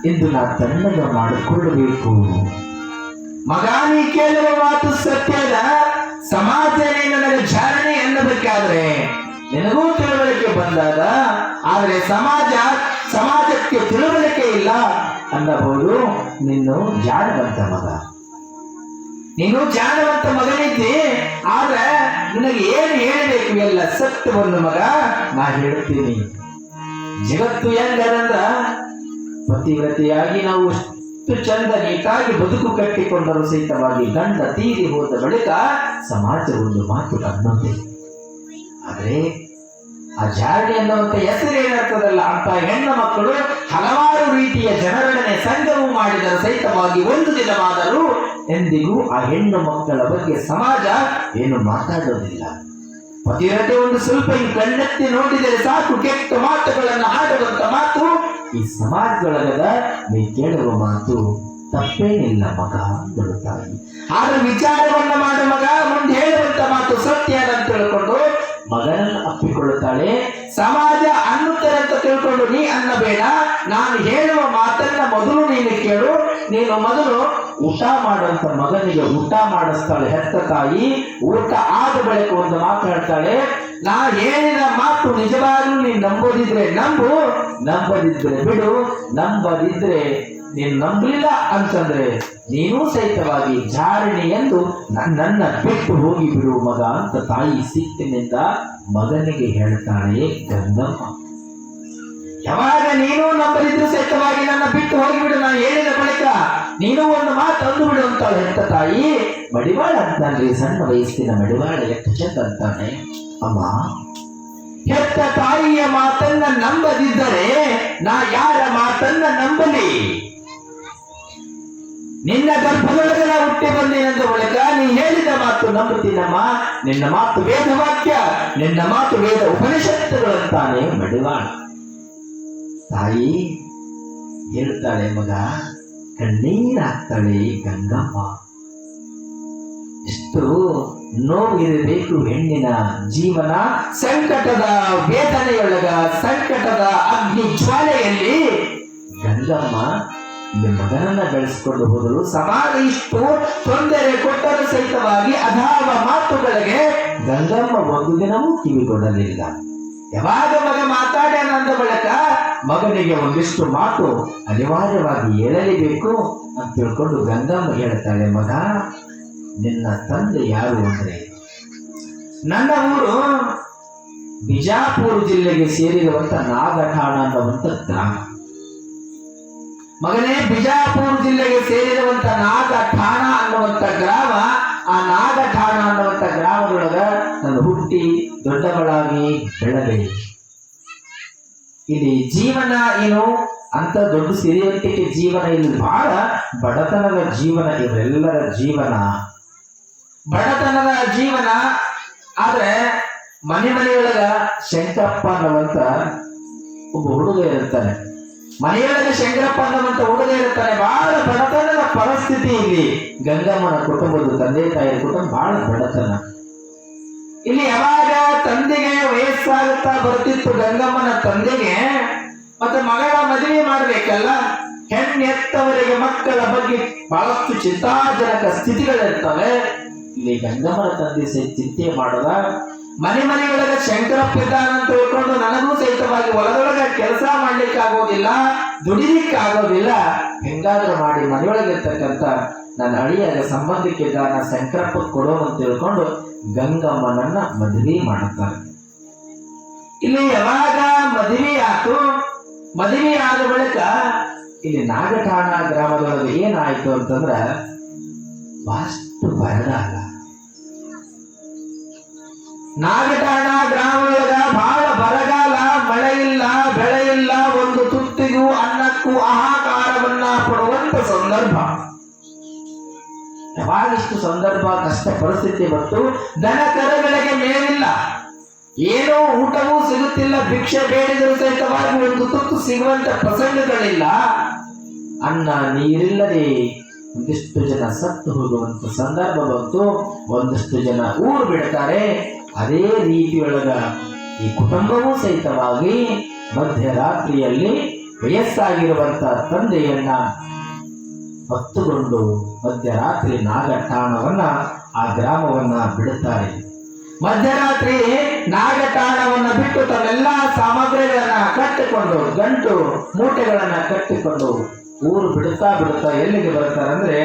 ಇಂದು ನಾ ತಣ್ಣಗ ಮಾಡಿಕೊಳ್ಳಬೇಕು. ಮಗ, ನೀ ಕೇಳುವ ಮಾತು ಸತ್ಯದ. ಸಮಾಜನೇ ನನಗೆ ಚಾರಣೆ ಎನ್ನಬೇಕಾದ್ರೆ ನಿನಗೂ ತಿಳುವಳಿಕೆ ಬಂದಾಗ, ಆದ್ರೆ ಸಮಾಜಕ್ಕೆ ತಿಳುವಳಿಕೆ ಇಲ್ಲ ಅನ್ನಬಹುದು. ನೀನು ಜಾಣವಂತ ಮಗ, ನೀನು ಜಾಣವಂತ ಮಗನಿದ್ದಿ. ಆದ್ರೆ ನಿನಗೆ ಏನು ಹೇಳಬೇಕು ಎಲ್ಲ ಸತ್ಯವನ್ನು ಮಗ ನಾ ಹೇಳ್ತೀನಿ. ಜಗತ್ತು ಹೆಂಗದಂದ್ರ, ಪತಿವ್ರತೆಯಾಗಿ ನಾವು ಎಷ್ಟು ಚಂದ ನೀಟಾಗಿ ಬದುಕು ಕಟ್ಟಿಕೊಂಡರೂ ಸಹಿತವಾಗಿ ಗಂಡ ತೀರಿ ಹೋದ ಬಳಿಕ ಸಮಾಜ ಒಂದು ಮಾತು ಅನ್ನೋದೇ. ಆದ್ರೆ ಆ ಜಾರಣೆ ಅನ್ನುವಂತ ಹೆಸರು ಏನಾಗ್ತದಲ್ಲ, ಅಂತ ಹೆಣ್ಣು ಮಕ್ಕಳು ಹಲವಾರು ರೀತಿಯ ಜನರೊಡನೆ ಸಂಗಮ ಮಾಡಿದರೂ ಸಹಿತವಾಗಿ ಒಂದು ದಿನವಾದರೂ ಎಂದಿಗೂ ಆ ಹೆಣ್ಣು ಮಕ್ಕಳ ಬಗ್ಗೆ ಸಮಾಜ ಏನು ಮಾತಾಡೋದಿಲ್ಲ. ಪತಿವ್ರತೆ ಒಂದು ಸ್ವಲ್ಪ ಕಣ್ಣೆತ್ತಿ ನೋಡಿದರೆ ಸಾಕು ಕೆಟ್ಟ ಮಾತುಗಳನ್ನು ಆಡುವಂತ ಮಾತು ಈ ಸಮಾಜದೊಳಗದ. ನೀ ಕೇಳುವ ಮಾತು ತಪ್ಪೇನಿಲ್ಲ ಮಗ ಅಂದಳು ತಾಯಿ. ಆದ್ರೆ ವಿಚಾರವನ್ನ ಮಾಡು ಮಗ, ಮುಂದೆ ಹೇಳುವಂತ ಮಾತು ಸತ್ಯ ಅಂತ ತಿಳ್ಕೊಂಡು ಮಗನನ್ನು ಅಪ್ಪಿಕೊಳ್ಳುತ್ತಾಳೆ. ಸಮಾಜ ಅನ್ನುತ್ತಾರೆ ಅಂತ ತಿಳ್ಕೊಂಡು ನೀ ಅನ್ನಬೇಡ. ನಾನು ಹೇಳುವ ಮಾತನ್ನ ಮೊದಲು ನೀನು ಕೇಳು. ನೀನು ಮೊದಲು ಊಟ ಮಾಡುವಂತ ಮಗನಿಗೆ ಊಟ ಮಾಡಿಸ್ತಾಳೆ ಹೆತ್ತ ತಾಯಿ. ಊಟ ಆದ ಬಳಿಕ ಒಂದು ಮಾತು ಹೇಳ್ತಾಳೆ, ನಾ ಹೇಳಿದ ಮಾತು ನಿಜವಾಗ್ಲೂ ನೀನು ನಂಬೋದಿದ್ರೆ ನಂಬು, ನಂಬದಿದ್ರೆ ಬಿಡು. ನಂಬದಿದ್ರೆ ನೀನು ನಂಬಲಿಲ್ಲ ಅಂತಂದ್ರೆ ನೀನು ಸಹಿತವಾಗಿ ಜಾರಣಿ ಎಂದು ನನ್ನ ಬಿಟ್ಟು ಹೋಗಿ ಬಿಡು ಮಗ ಅಂತ ತಾಯಿ ಸಿಟ್ಟಿನಿಂದ ಮಗನಿಗೆ ಹೇಳ್ತಾಳೆ ಗಂಗಮ್ಮ. ಯಾವಾಗ ನೀನು ನಂಬದಿದ್ರು ಸಹಿತವಾಗಿ ನನ್ನ ಬಿಟ್ಟು ಹೋಗಿಬಿಡು, ನಾನು ಹೇಳಿದ ಬಳಿಕ ನೀನು ಒಂದು ಮಾತು ಅಂದು ಬಿಡು ಅಂತ ಹೆತ್ತ ತಾಯಿ. ಮಡಿವಾಳ ಅಂತಾನ್ರಿ, ಸಣ್ಣ ವಯಸ್ಸಿನ ಮಡಿವಾಳ ಎಷ್ಟು ಚಂದ ಅಂತಾನೆ. ಅಮ್ಮ, ಹೆತ್ತ ತಾಯಿಯ ಮಾತನ್ನ ನಂಬದಿದ್ದರೆ ನಾ ಯಾರ ಮಾತನ್ನ ನಂಬಲಿ? ನಿನ್ನ ಗರ್ಭದೊಳಗೆ ನಾ ಹುಟ್ಟಿ ಬಂದಿನಂದ ಬಳಿಕ ನೀ ಹೇಳಿದ ಮಾತು ನಂಬುತ್ತೀನಮ್ಮ. ನಿನ್ನ ಮಾತು ವೇದ ವಾಕ್ಯ, ನಿನ್ನ ಮಾತು ವೇದ ಉಪನಿಷತ್ತುಗಳಂತಾನೆ ಮಡಿವಾಳ. ತಾಯಿ ಹೇಳ್ತಾಳೆ ಮಗ, ಕಣ್ಣೀರಾಗ್ತಾಳೆ ಗಂಗಮ್ಮ. ಎಷ್ಟು ನೋವಿರಬೇಕು ಹೆಣ್ಣಿನ ಜೀವನ. ಸಂಕಟದ ವೇದನೆಯೊಳಗ, ಸಂಕಟದ ಅಗ್ನಿ ಜ್ವಾಲೆಯಲ್ಲಿ ಗಂಗಮ್ಮ ಮಗನನ್ನ ಬೆಳೆಸಿಕೊಂಡು ಹೋದರು. ಸಮಾಜ ಇಷ್ಟು ತೊಂದರೆ ಕೊಟ್ಟರೂ ಸಹಿತವಾಗಿ ಅದಾವ ಮಾತುಗಳಿಗೆ ಗಂಗಮ್ಮ ಒಂದು ದಿನವೂ ಕಿವಿಗೊಡಲಿಲ್ಲ. ಯಾವಾಗ ಮಗ ಮಾತಾಡ್ಯಾನಂದ ಬಳಿಕ ಮಗನಿಗೆ ಒಂದಿಷ್ಟು ಮಾತು ಅನಿವಾರ್ಯವಾಗಿ ಹೇಳಲೇಬೇಕು ಅಂತ ತಿಳ್ಕೊಂಡು ಗಂಗಮ್ಮ ಹೇಳ್ತಾಳೆ, ಮಗ ನಿನ್ನ ತಂದೆ ಯಾರು ಅಂದ್ರೆ, ನನ್ನ ಊರು ಬಿಜಾಪುರ ಜಿಲ್ಲೆಗೆ ಸೇರಿರುವಂತ ನಾಗಠಾಣ ಅನ್ನುವಂತ ಗ್ರಾಮ. ಮಗನೇ, ಬಿಜಾಪುರ ಜಿಲ್ಲೆಗೆ ಸೇರಿರುವಂತ ನಾಗಠಾಣ ಅನ್ನುವಂತ ಗ್ರಾಮ. ಆ ನಾಗಠಾಣ ಅನ್ನುವಂತ ಗ್ರಾಮದೊಳಗ ನಾನು ಹುಟ್ಟಿ ದೊಡ್ಡವಳಾಗಿ ಬೆಳೆದೆ. ಇಲ್ಲಿ ಜೀವನ ಏನು ಅಂತ ದೊಡ್ಡ ಸಿರಿಯಂತಿಕೆ ಜೀವನ, ಇಲ್ಲಿ ಬಹಳ ಬಡತನದ ಜೀವನ. ಇವರೆಲ್ಲರ ಜೀವನ ಬಡತನದ ಜೀವನ. ಆದ್ರೆ ಮನೆಯೊಳಗ ಶಂಕರಪ್ಪ ಅನ್ನುವಂತ ಒಬ್ಬ ಹುಡುಗ ಇರ್ತಾನೆ. ಮನೆಯೊಳಗೆ ಶಂಕರಪ್ಪ ಅನ್ನುವಂತ ಹುಡುಗ ಇರ್ತಾನೆ. ಬಹಳ ಬಡತನದ ಪರಿಸ್ಥಿತಿ ಇಲ್ಲಿ. ಗಂಗಮ್ಮನ ಕುಟುಂಬದ ತಂದೆ ತಾಯಿಯ ಕುಟುಂಬ ಬಹಳ ಬಡತನ. ಇಲ್ಲಿ ಯಾವಾಗ ತಂದೆಗೆ ವಯಸ್ಸಾಗುತ್ತಾ ಬರ್ತಿತ್ತು ಗಂಗಮ್ಮನ ತಂದೆಗೆ, ಮತ್ತೆ ಮಗಳ ಮದುವೆ ಮಾಡ್ಬೇಕಲ್ಲ, ಹೆಣ್ಣೆತ್ತವರಿಗೆ ಮಕ್ಕಳ ಬಗ್ಗೆ ಬಹಳಷ್ಟು ಚಿಂತಾಜನಕ ಸ್ಥಿತಿಗಳಿರ್ತವೆ. ಇಲ್ಲಿ ಗಂಗಮ್ಮನ ತಂದೆ ಚಿಂತೆ ಮಾಡದ. ಮನೆಯೊಳಗೆ ಶಂಕರಪ್ಪ ಇದ್ದಾನಂತ ತಿಳ್ಕೊಂಡು ನನಗೂ ಸಹಿತವಾಗಿ ಹೊಲದೊಳಗೆ ಕೆಲಸ ಮಾಡ್ಲಿಕ್ಕೆ ಆಗೋದಿಲ್ಲ, ದುಡಿಲಿಕ್ಕೆ ಆಗೋದಿಲ್ಲ. ಹೆಂಗಾದ್ರೂ ಮಾಡಿ ಮನೆಯೊಳಗಿರ್ತಕ್ಕಂಥ ನನ್ನ ಅಳಿಯಾಗ ಸಂಬಂಧಕ್ಕಿದ್ದಾನ ಶಂಕರಪ್ಪ ಕೊಡೋ ಅಂತ ತಿಳ್ಕೊಂಡು ಗಂಗಮ್ಮನನ್ನ ಮದುವೆ ಮಾಡುತ್ತಾರೆ. ಇಲ್ಲಿ ಯಾವಾಗ ಮದುವೆ ಆಯ್ತು, ಮದುವೆ ಆದ ಬಳಿಕ ಇಲ್ಲಿ ನಾಗಠಾಣ ಗ್ರಾಮದೊಳಗೆ ಏನಾಯ್ತು ಅಂತಂದ್ರ, ಬಹಳಷ್ಟು ಬರಗಾಲ. ನಾಗಠಾಣ ಗ್ರಾಮದೊಳಗ ಬಹಳ ಬರಗಾಲ, ಮಳೆ ಇಲ್ಲ, ಬೆಳೆ ಇಲ್ಲ, ಒಂದು ತುತ್ತಿಗೂ ಅನ್ನಕ್ಕೂ ಆಹಾಕಾರವನ್ನ ಪಡುವಂತ ಸಂದರ್ಭ. ಯಾವಾಗಿಷ್ಟು ಸಂದರ್ಭ ಕಷ್ಟ ಪರಿಸ್ಥಿತಿ ಬಂತು, ದನ ಕರುಗಳಿಗೆ ಮೇವಿಲ್ಲ, ಏನೋ ಊಟವೂ ಸಿಗುತ್ತಿಲ್ಲ, ಭಿಕ್ಷೆ ಬೇಡಿದರೂ ಸಹಿತವಾಗಿ ಒಂದು ತುತ್ತು ಸಿಗುವಂತ ಪ್ರಸಂಗಗಳಿಲ್ಲ, ಅನ್ನ ನೀರಿಲ್ಲದೆ ಒಂದಿಷ್ಟು ಜನ ಸತ್ತು ಹೋಗುವಂತ ಸಂದರ್ಭ ಬಂತು. ಒಂದಷ್ಟು ಜನ ಊರು ಬಿಡ್ತಾರೆ. ಅದೇ ರೀತಿಯೊಳಗ ಈ ಕುಟುಂಬವೂ ಸಹಿತವಾಗಿ ಮಧ್ಯರಾತ್ರಿಯಲ್ಲಿ ವಯಸ್ಸಾಗಿರುವಂತ ತಂದೆಯನ್ನ ಹೊತ್ತುಕೊಂಡು ಮಧ್ಯರಾತ್ರಿ ನಾಗಠಾಣವನ್ನ ಆ ಗ್ರಾಮವನ್ನ ಬಿಡುತ್ತಾರೆ. ಮಧ್ಯರಾತ್ರಿ ನಾಗಠಾಣವನ್ನ ಬಿಟ್ಟು ತನ್ನೆಲ್ಲ ಸಾಮಗ್ರಿಗಳನ್ನ ಕಟ್ಟಿಕೊಂಡು, ಗಂಟು ಮೂಟೆಗಳನ್ನ ಕಟ್ಟಿಕೊಂಡು ಊರು ಬಿಡುತ್ತಾ ಎಲ್ಲಿಗೆ ಬರ್ತಾರೆ ಅಂದ್ರೆ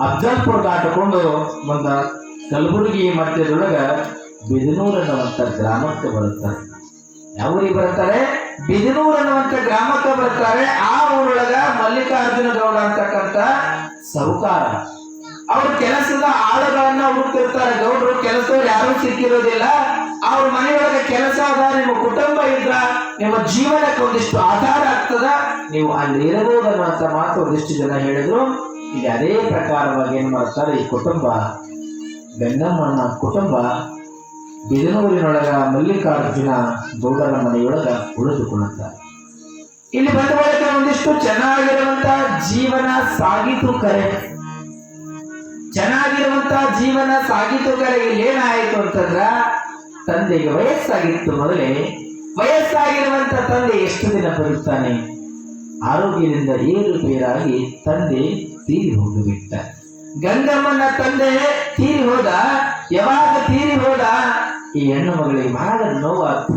ಅಫ್ಜಲ್ಪುರ ದಾಟಿಕೊಂಡು ಮುಂದ ಕಲಬುರಗಿ ಮಧ್ಯದೊಳಗ ಬಿದನೂರು ಅನ್ನುವಂತ ಗ್ರಾಮಕ್ಕೆ ಬರುತ್ತಾರೆ. ಯಾವ ಊರಿಗೆ ಬರ್ತಾರೆ? ಬಿದನೂರು ಅನ್ನುವಂತ ಗ್ರಾಮಕ್ಕೆ ಬರ್ತಾರೆ. ಆ ಊರೊಳಗ ಮಲ್ಲಿಕಾರ್ಜುನ ಗೌಡ ಅಂತಕ್ಕಂಥ ಸಾಹುಕಾರ ಅವ್ರ ಕೆಲಸದ ಆಳುಗಳನ್ನ ಹುಡುಕ್ತಿರ್ತಾರೆ. ಗೌಡರು ಕೆಲಸದವ್ರು ಯಾರು ಸಿಕ್ಕಿರೋದಿಲ್ಲ. ಅವ್ರ ಮನೆಯೊಳಗೆ ಕೆಲಸ ಅದ, ನಿಮ್ಮ ಕುಟುಂಬ ಇದ್ರ ನಿಮ್ಮ ಜೀವನಕ್ಕೆ ಒಂದಿಷ್ಟು ಆಧಾರ ಆಗ್ತದ, ನೀವು ಅಲ್ಲಿ ಇರಬಹುದು ಅನ್ನುವಂತ ಮಾತು ಒಂದಿಷ್ಟು ಜನ ಹೇಳಿದ್ರು. ಈಗ ಅದೇ ಪ್ರಕಾರವಾಗಿ ಏನ್ ಮಾಡ್ತಾರೆ, ಈ ಕುಟುಂಬ, ಗಂಗಮ್ಮನ ಕುಟುಂಬ ಬಿದನೂರಿನೊಳಗ ಮಲ್ಲಿಕಾರ್ಜುನ ಗೌಡರ ಮನೆಯೊಳಗ ಉಳಿದುಕೊಳ್ಳುತ್ತಾರೆ. ಇಲ್ಲಿ ಬಂದ ಬಳಿಕ ಒಂದಿಷ್ಟು ಚೆನ್ನಾಗಿರುವಂತ ಜೀವನ ಸಾಗಿತು ಕರೆ. ಚೆನ್ನಾಗಿರುವಂತ ಜೀವನ ಸಾಗಿತು ಕರೆ. ಇಲ್ಲಿ ಏನಾಯ್ತು ಅಂತಂದ್ರ, ತಂದೆಗೆ ವಯಸ್ಸಾಗಿತ್ತು. ಮೊದಲೇ ವಯಸ್ಸಾಗಿರುವಂತ ತಂದೆ ಎಷ್ಟು ದಿನ ಬರುತ್ತಾನೆ, ಆರೋಗ್ಯದಿಂದ ಏರುಪೇರಾಗಿ ತಂದೆ ತೀರಿ ಹೋಗಿಬಿಟ್ಟ. ಗಂಗಮ್ಮನ ತಂದೆ ತೀರಿ ಹೋದ. ಯಾವಾಗ ತೀರಿ ಹೋದ, ಈ ಹೆಣ್ಣು ಮಗಳಿಗೆ ಬಹಳ ನೋವಾಗ್ತು.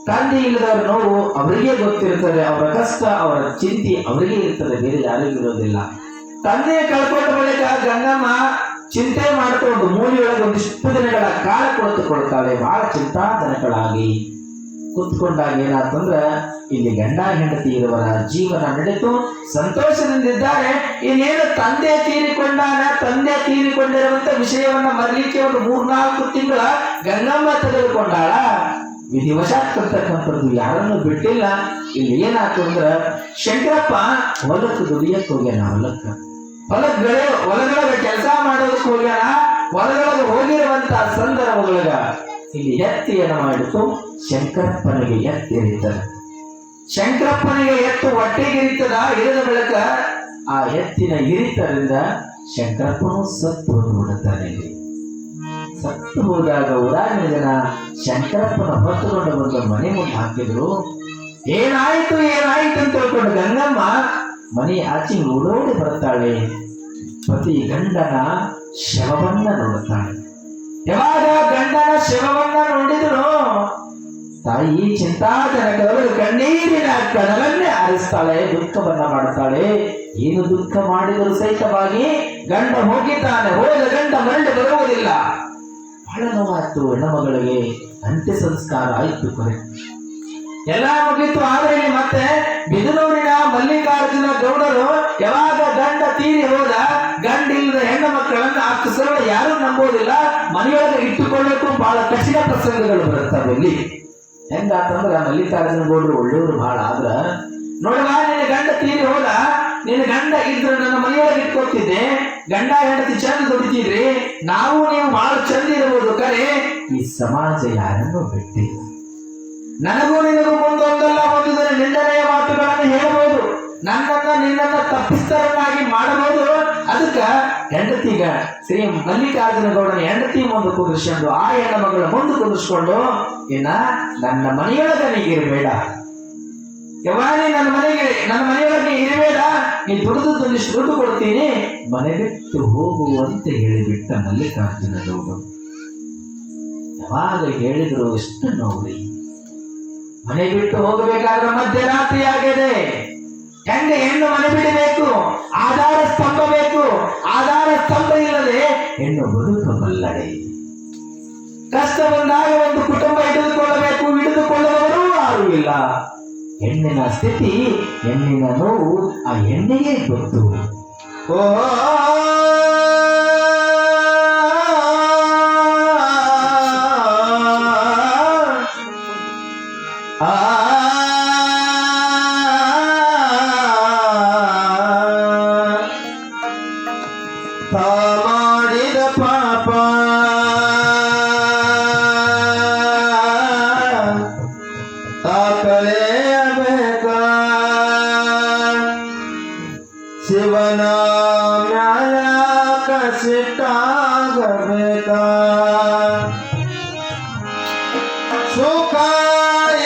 ತಂದೆ ಇಲ್ಲದವರ ನೋವು ಅವರಿಗೆ ಗೊತ್ತಿರ್ತದೆ, ಅವರ ಕಷ್ಟ, ಅವರ ಚಿಂತೆ ಅವರಿಗೆ ಇರ್ತದೆ, ಬೇರೆ ಯಾರಿಗೂ ಇರೋದಿಲ್ಲ. ತಂದೆ ಕಳ್ಕೊಂಡ ಬಳಿಕ ಗಂಗಮ್ಮ ಚಿಂತೆ ಮಾಡ್ತಾ ಒಂದು ಮೂಲೆಯೊಳಗೆ ಒಂದಿಷ್ಟು ದಿನಗಳ ಕಾಲ ಕುಳಿತುಕೊಳ್ತಾಳೆ. ಬಹಳ ಚಿಂತಾಜನಕಳಾಗಿ ಕುತ್ಕೊಂಡಾಗ ಏನಾಯ್ತಂದ್ರ, ಇಲ್ಲಿ ಗಂಡ ಹೆಂಡತಿ ಇರುವರ ಜೀವನ ನಡೆದು ಸಂತೋಷದಿಂದಿದ್ದಾರೆ. ಇನ್ನೇನು ತಂದೆ ತೀರಿಕೊಂಡಾಗ, ತಂದೆ ತೀರಿಕೊಂಡಿರುವಂತ ವಿಷಯವನ್ನ ಮರಲಿಕ್ಕೆ ಒಂದು 3-4 ತಿಂಗಳ ಗಂಗಮ್ಮ ತೆಗೆದುಕೊಂಡಾಳ. ವಿಧಿವಶಾತ್ತಕ್ಕಂಥದ್ದು ಯಾರನ್ನು ಬಿಟ್ಟಿಲ್ಲ. ಇಲ್ಲಿ ಏನಾಯ್ತು ಅಂದ್ರ, ಶಂಕರಪ್ಪ ಹೊಲಕ್ಕೆ ದುಡಿಯಕ್ಕೆ ಹೋಗ್ಯಾನ. ಹೊಲದೊಳಗ ಕೆಲಸ ಮಾಡೋದಕ್ಕೆ ಹೋಗ್ಯಾನ. ಹೊಲದೊಳಗೆ ಹೋಗಿರುವಂತ ಸಂದರ್ಭದೊಳಗ ಇಲ್ಲಿ ಎತ್ತಿ ಏನು ಮಾಡಿತು, ಶಂಕರಪ್ಪನಿಗೆ ಎತ್ತಿರಿತದ. ಶಂಕರಪ್ಪನಿಗೆ ಎತ್ತು ಹೊಟ್ಟೆಗೆ ಇರಿತದ. ಇರಿದ ಬಳಿಕ ಆ ಎತ್ತಿನ ಇರಿತದಿಂದ ಶಂಕರಪ್ಪನು ಸತ್ತು ಹೋಗ್ಬಿಡುತ್ತಾನೆ. ಸತ್ತು ಹೋದಾಗ ಊರಾಗಿನ ಜನ ಶಂಕರಪ್ಪನ ಹೊತ್ತುಕೊಂಡು ಬಂದು ಮನೆ ಮುಂದೆ ಹಾಕಿದ್ರು. ಏನಾಯ್ತು ಅಂತ ತಿಳ್ಕೊಂಡು ಗಂಗಮ್ಮ ಮನೆ ಆಚೆ ಓಡೋಡಿ ಬರ್ತಾಳೆ. ಪ್ರತಿ ಗಂಡನ ಶವವನ್ನ ನೋಡುತ್ತಾಳೆ. ಯಾವಾಗ ಗಂಡನ ಶವವನ್ನ ನೋಡಿದ್ರು ತಾಯಿ ಚಿಂತಾಜನಕದವರು ಕಣ್ಣೀರಿನ ಕಡಲನ್ನೇ ಆರಿಸ್ತಾಳೆ, ದುಃಖವನ್ನ ಮಾಡ್ತಾಳೆ. ಏನು ದುಃಖ ಮಾಡಿದರೂ ಸಹಿತವಾಗಿ ಗಂಡ ಹೋಗಿದ್ದಾನೆ, ಹೋದ ಗಂಡ ಮರಳಿ ಬರುವುದಿಲ್ಲ. ಬಹಳ ನೋವಾಯ್ತು ಹೆಣ್ಣಮಗಳಿಗೆ. ಅಂತ್ಯ ಸಂಸ್ಕಾರ ಆಯ್ತು, ಕೊನೆ ಎಲ್ಲ ಮುಗಿತು. ಆದ್ರೆ ಮತ್ತೆ ಬಿದನೂರಿನ ಮಲ್ಲಿಕಾರ್ಜುನ ಗೌಡರು ಯಾವಾಗ ಗಂಡ ತೀರಿ ಹೋದ, ಗಂಡ ಇಲ್ಲದ ಹೆಣ್ಣು ಮಕ್ಕಳನ್ನ ಅಕ್ಷರ ಯಾರು ನಂಬೋದಿಲ್ಲ. ಮನೆಯೊಳಗೆ ಇಟ್ಟುಕೊಳ್ಳಕ್ಕೂ ಬಹಳ ಕಠಿಣ ಪ್ರಸಂಗಗಳು ಬರುತ್ತವೆ. ಇಲ್ಲಿ ಹೆಂಗಾತಂದ್ರ, ಮಲ್ಲಿಕಾರ್ಜುನ ಗೌಡರು ಒಳ್ಳೆಯವರು ಬಹಳ. ಆದ್ರ ನೋಡುವ, ನಿನ್ನ ಗಂಡ ತೀರಿ ಹೋದ, ನಿನ್ನ ಗಂಡ ಇದ್ರೆ ನನ್ನ ಮನೆಯೊಳಗೆ ಇಟ್ಕೊತಿದ್ದೆ, ಗಂಡ ಹೆಂಡತಿ ಚಂದ ದುಡಿತಿದ್ರಿ, ನಾವು ನೀವು ಬಹಳ ಚಂದ ಇರಬಹುದು. ಕರೆ ಈ ಸಮಾಜ ಯಾರನ್ನೂ ಬಿಟ್ಟಿಲ್ಲ. ನನಗೂ ನಿನಗೂ ಮುಂದೊಂದಲ್ಲ ಒಂದು ದಿನ ನಿಂದನೆಯ ಮಾತುಗಳನ್ನು ಹೇಳಬಹುದು, ನಿನ್ನನ್ನ ತಪ್ಪಿಸ್ತರನ್ನಾಗಿ ಮಾಡಬಹುದು. ಅದಕ್ಕ ಹೆಂಡತಿಗ ಶ್ರೀ ಮಲ್ಲಿಕಾರ್ಜುನ ಗೌಡನ ಹೆಂಡತಿ ಮುಂದೆ ಕುಂದಿಸ್ಕೊಂಡು, ಆ ಹೆಣ್ಣ ಮಗಳ ಮುಂದೆ ಕುಂದಿಸ್ಕೊಂಡು, ನನ್ನ ಮನೆಯೊಳಗ ನೀಗಿರಬೇಡ, ಯಾವಾಗ ನನ್ನ ಮನೆಯೊಳಗೆ ಇರಬೇಡ, ನೀ ದುಡ್ಡು ಕೊಡ್ತೀನಿ, ಮನೆ ಬಿಟ್ಟು ಹೋಗುವಂತೆ ಹೇಳಿಬಿಟ್ಟ ಮಲ್ಲಿಕಾರ್ಜುನ ಗೌಡ. ಯಾವಾಗ ಹೇಳಿದ್ರು ಎಷ್ಟು ನೋಡ್ರಿ. ಮನೆ ಬಿಟ್ಟು ಹೋಗಬೇಕಾದ್ರೆ ಮಧ್ಯರಾತ್ರಿ ಆಗಿದೆ. ಹೆಂಗೆ ಹೆಣ್ಣು ಮನೆ ಬಿಡಬೇಕು? ಆಧಾರ ಸ್ತಂಭ ಬೇಕು. ಆಧಾರ ಸ್ತಂಭ ಇಲ್ಲದೆ ಹೆಣ್ಣು ಬದುಕಬಲ್ಲಡೆ. ಕಷ್ಟ ಬಂದಾಗ ಒಂದು ಕುಟುಂಬ ಹಿಡಿದುಕೊಳ್ಳಬೇಕು, ಹಿಡಿದುಕೊಳ್ಳುವವರು ಯಾರೂ ಇಲ್ಲ. ಹೆಣ್ಣಿನ ಸ್ಥಿತಿ, ಹೆಣ್ಣಿನ ನೋವು ಆ ಹೆಣ್ಣಿಗೆ ಗೊತ್ತು. ಓ ಆ ತಾ ಮಾಡಿದ ಪಾಪ ತಾ ಕಳೆಯಬೇಕ ಶಿವನ ಮ್ಯಾಲ ಕಸಿಟ್ಟಾಗಬೇಕ ಸುಖ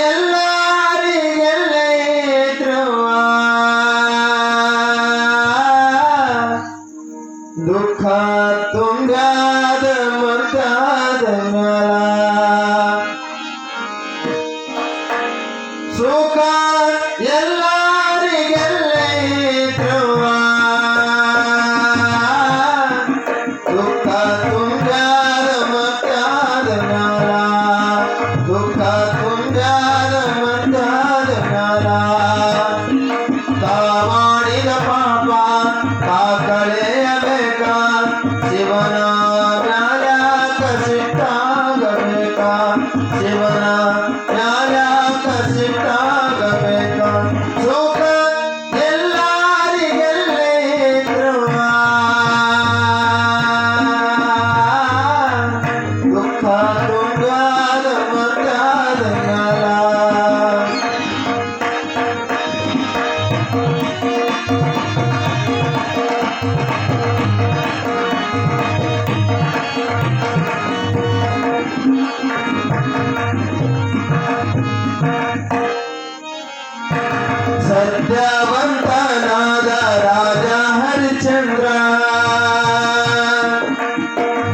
ಎಲ್ಲರಿಗೆಲ್ಲೇ ಇದ್ರುವ ದುಃಖ ತುಂಬ್ಯಾದ ಮರ್ತಾದ ಮ್ಯಾಲ ಸುಖ ಎಲ್ಲರಿಗೆಲ್ಲೇ ಇದ್ರುವ ದುಃಖ ತುಂಬ್ಯಾದ ಮರ್ತಾದ ಮ್ಯಾಲ ದುಃಖ ತುಂಬ್ಯಾದ ಮರ್ತಾದ ಮ್ಯಾಲ ತಾ ಮಾಡಿದ ಪಾಪ ತಾ ಕಳೆಯಬೇಕ ಶಿವನ ಮ್ಯಾಲ ಕಸಿಟ್ಟಾಗಬೇಕ ಶಿವನ ಮ್ಯಾಲ ಕಸಿಟ್ಟಾಗಬೇಕ ಸುಖ ಎಲ್ಲರಿಗೆಲ್ಲೇ ಇದ್ರುವ ದುಃಖ ತುಂಬ್ಯಾದ ಮರ್ತಾದ ಮ್ಯಾಲ ಸತ್ಯವಂತನಾದ ರಾಜ ಹರಿಶ್ಚಂದ್ರ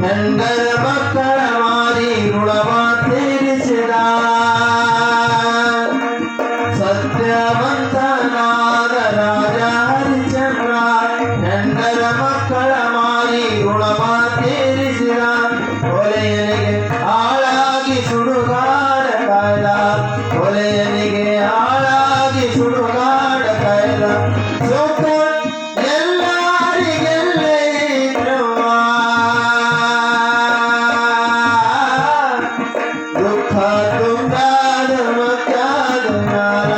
ಹೆಂಡರ ಮಕ್ಕಳ ಮಾರಿ ಋಣವ ತೀರಿಸಿದ ಸತ್ಯವಂತನಾದ ರಾಜ ಹರಿಶ್ಚಂದ್ರ ಹೆಂಡರ ಮಕ್ಕಳ ಮಾರಿ ಋಣವ ತೀರಿಸಿದ ಕೊಲೆಯನಿಗೆ ಆಳಾಗಿ ಸುಡುಗಾಡ ಕಾಯ್ದ ಕೊಲೆಯನಿಗೆ ಆಳಾಗಿ ಸುಡುಗಾಡ ಕಾಯ್ದ ಸುಖ ಎಲ್ಲರಿಗೆಲ್ಲೇ ಇದ್ರುವ ದುಃಖ ತುಂಬ್ಯಾದ ಮರ್ತಾದ ಮ್ಯಾಲ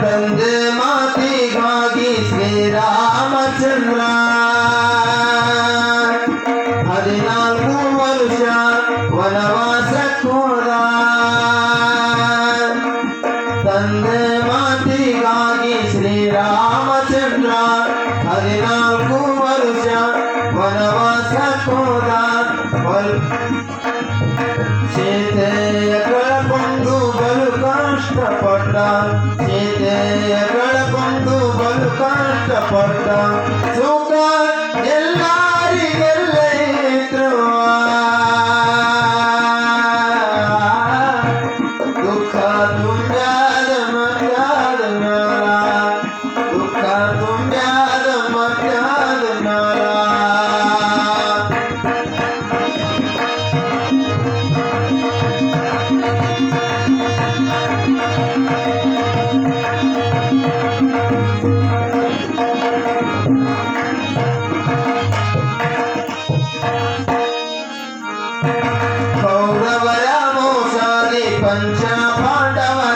ತಂದೆ ಮಾತಿಗಾಗಿ ಶ್ರೀರಾಮಚಂದ್ರ 14 ವರ್ಷ ವನವಾಸಕ್ಕೆ ಹೋದ ತಂದೆ ಮಾತಿಗಾಗಿ ಶ್ರೀರಾಮಚಂದ್ರ 14 ವರ್ಷ ವನವಾಸಕ್ಕೆ ಹೋದ ಸೀತೆಯ ಕಳಕೊಂಡು ಬಲು ಕಷ್ಟಪಟ್ಟ ಸೀತೆಯ ಕಳಕೊಂಡು ಬಲು ಕಷ್ಟಪಟ್ಟ ಸುಖ ಎಲ್ಲರಿಗೆಲ್ಲೇ ಇದ್ರುವ ದುಃಖ ತುಂಬ್ಯಾದ ಮರ್ಯಾದ ಮ್ಯಾಲ ದುಃಖ ತುಂಬ್ಯಾದ ಮರ್ಯಾದ ಮ್ಯಾಲ ಕೌರವರ ಮೋಸಾದಿ ಪಂಚ ಪಾಂಡವರ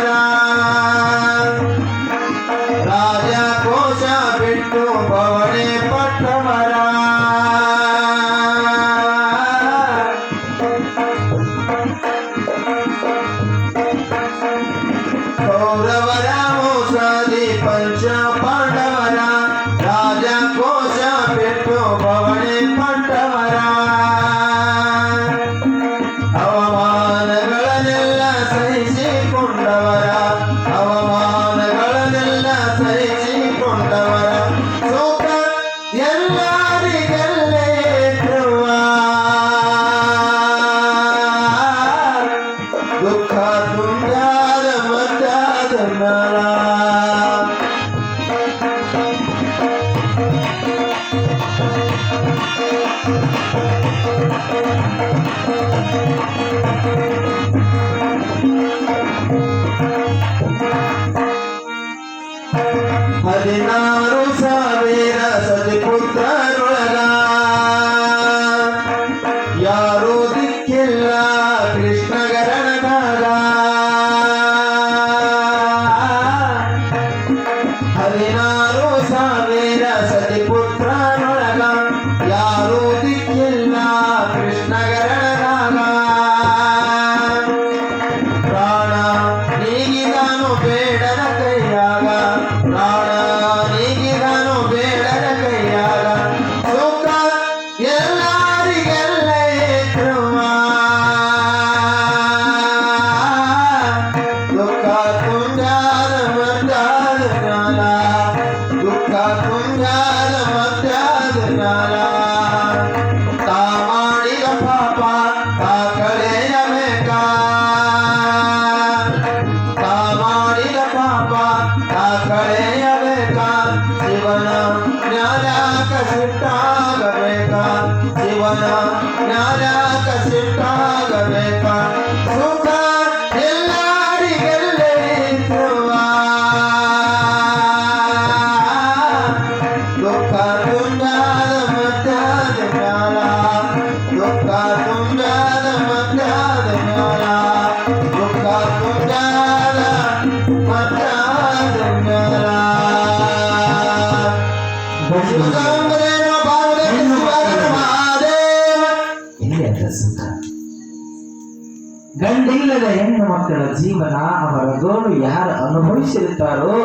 ಹುಟ್ಟಿದ ಹೆಣ್ಣು ಮಕ್ಕಳ ಜೀವನ, ಅವರ ಗೋಳು ಯಾರು ಅನುಭವಿಸಿರುತ್ತಾರೋ